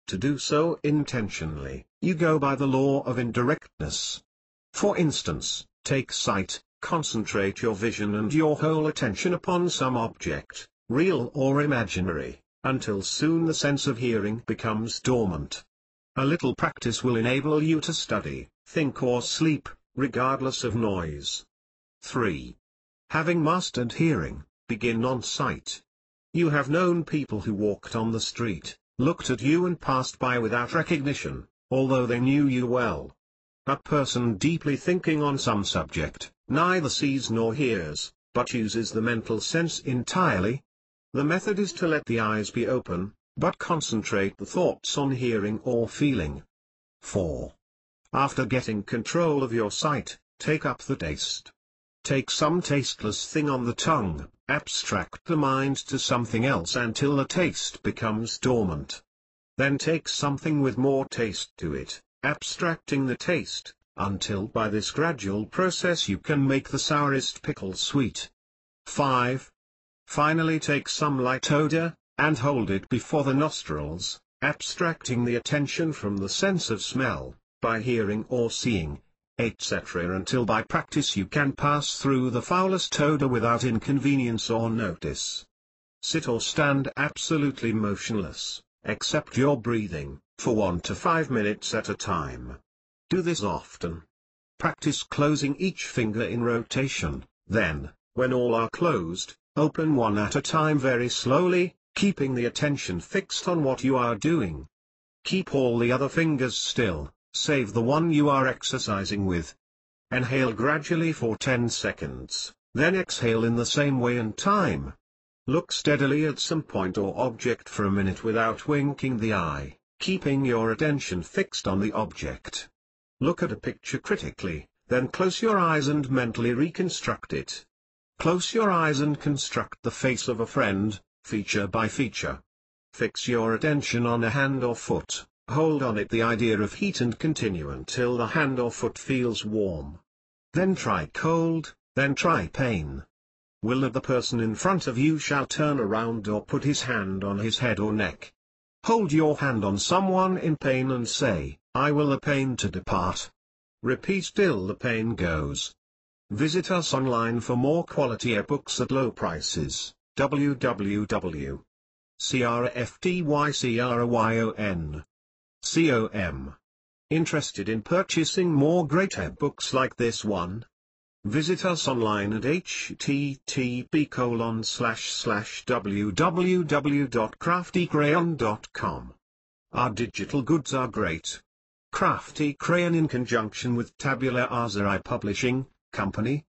To do so intentionally, you go by the law of indirectness. For instance, take sight, concentrate your vision and your whole attention upon some object, real or imaginary, until soon the sense of hearing becomes dormant. A little practice will enable you to study, think or sleep, regardless of noise. 3. Having mastered hearing, begin on sight. You have known people who walked on the street, looked at you and passed by without recognition, although they knew you well. A person deeply thinking on some subject, neither sees nor hears, but uses the mental sense entirely. The method is to let the eyes be open, but concentrate the thoughts on hearing or feeling. 4. After getting control of your sight, take up the taste. Take some tasteless thing on the tongue, abstract the mind to something else until the taste becomes dormant. Then take something with more taste to it, abstracting the taste, until by this gradual process you can make the sourest pickle sweet. 5. Finally take some light odor, and hold it before the nostrils, abstracting the attention from the sense of smell, by hearing or seeing, etc. until by practice you can pass through the foulest odor without inconvenience or notice. Sit or stand absolutely motionless, except your breathing, for 1 to 5 minutes at a time. Do this often. Practice closing each finger in rotation, then, when all are closed, open one at a time very slowly, keeping the attention fixed on what you are doing. Keep all the other fingers still, save the one you are exercising with. Inhale gradually for 10 seconds, then exhale in the same way and time. Look steadily at some point or object for a minute without winking the eye, keeping your attention fixed on the object. Look at a picture critically, then close your eyes and mentally reconstruct it. Close your eyes and construct the face of a friend, feature by feature. Fix your attention on a hand or foot, hold on it the idea of heat and continue until the hand or foot feels warm. Then try cold, then try pain. Will that the person in front of you shall turn around or put his hand on his head or neck. Hold your hand on someone in pain and say, I will the pain to depart. Repeat till the pain goes. Visit us online for more quality ebooks at low prices. www.craftycryon.com. Interested in purchasing more great ebooks like this one? Visit us online at http://www.craftycrayon.com. Our digital goods are great. Crafty Crayon in conjunction with Tabula Azari Publishing Company,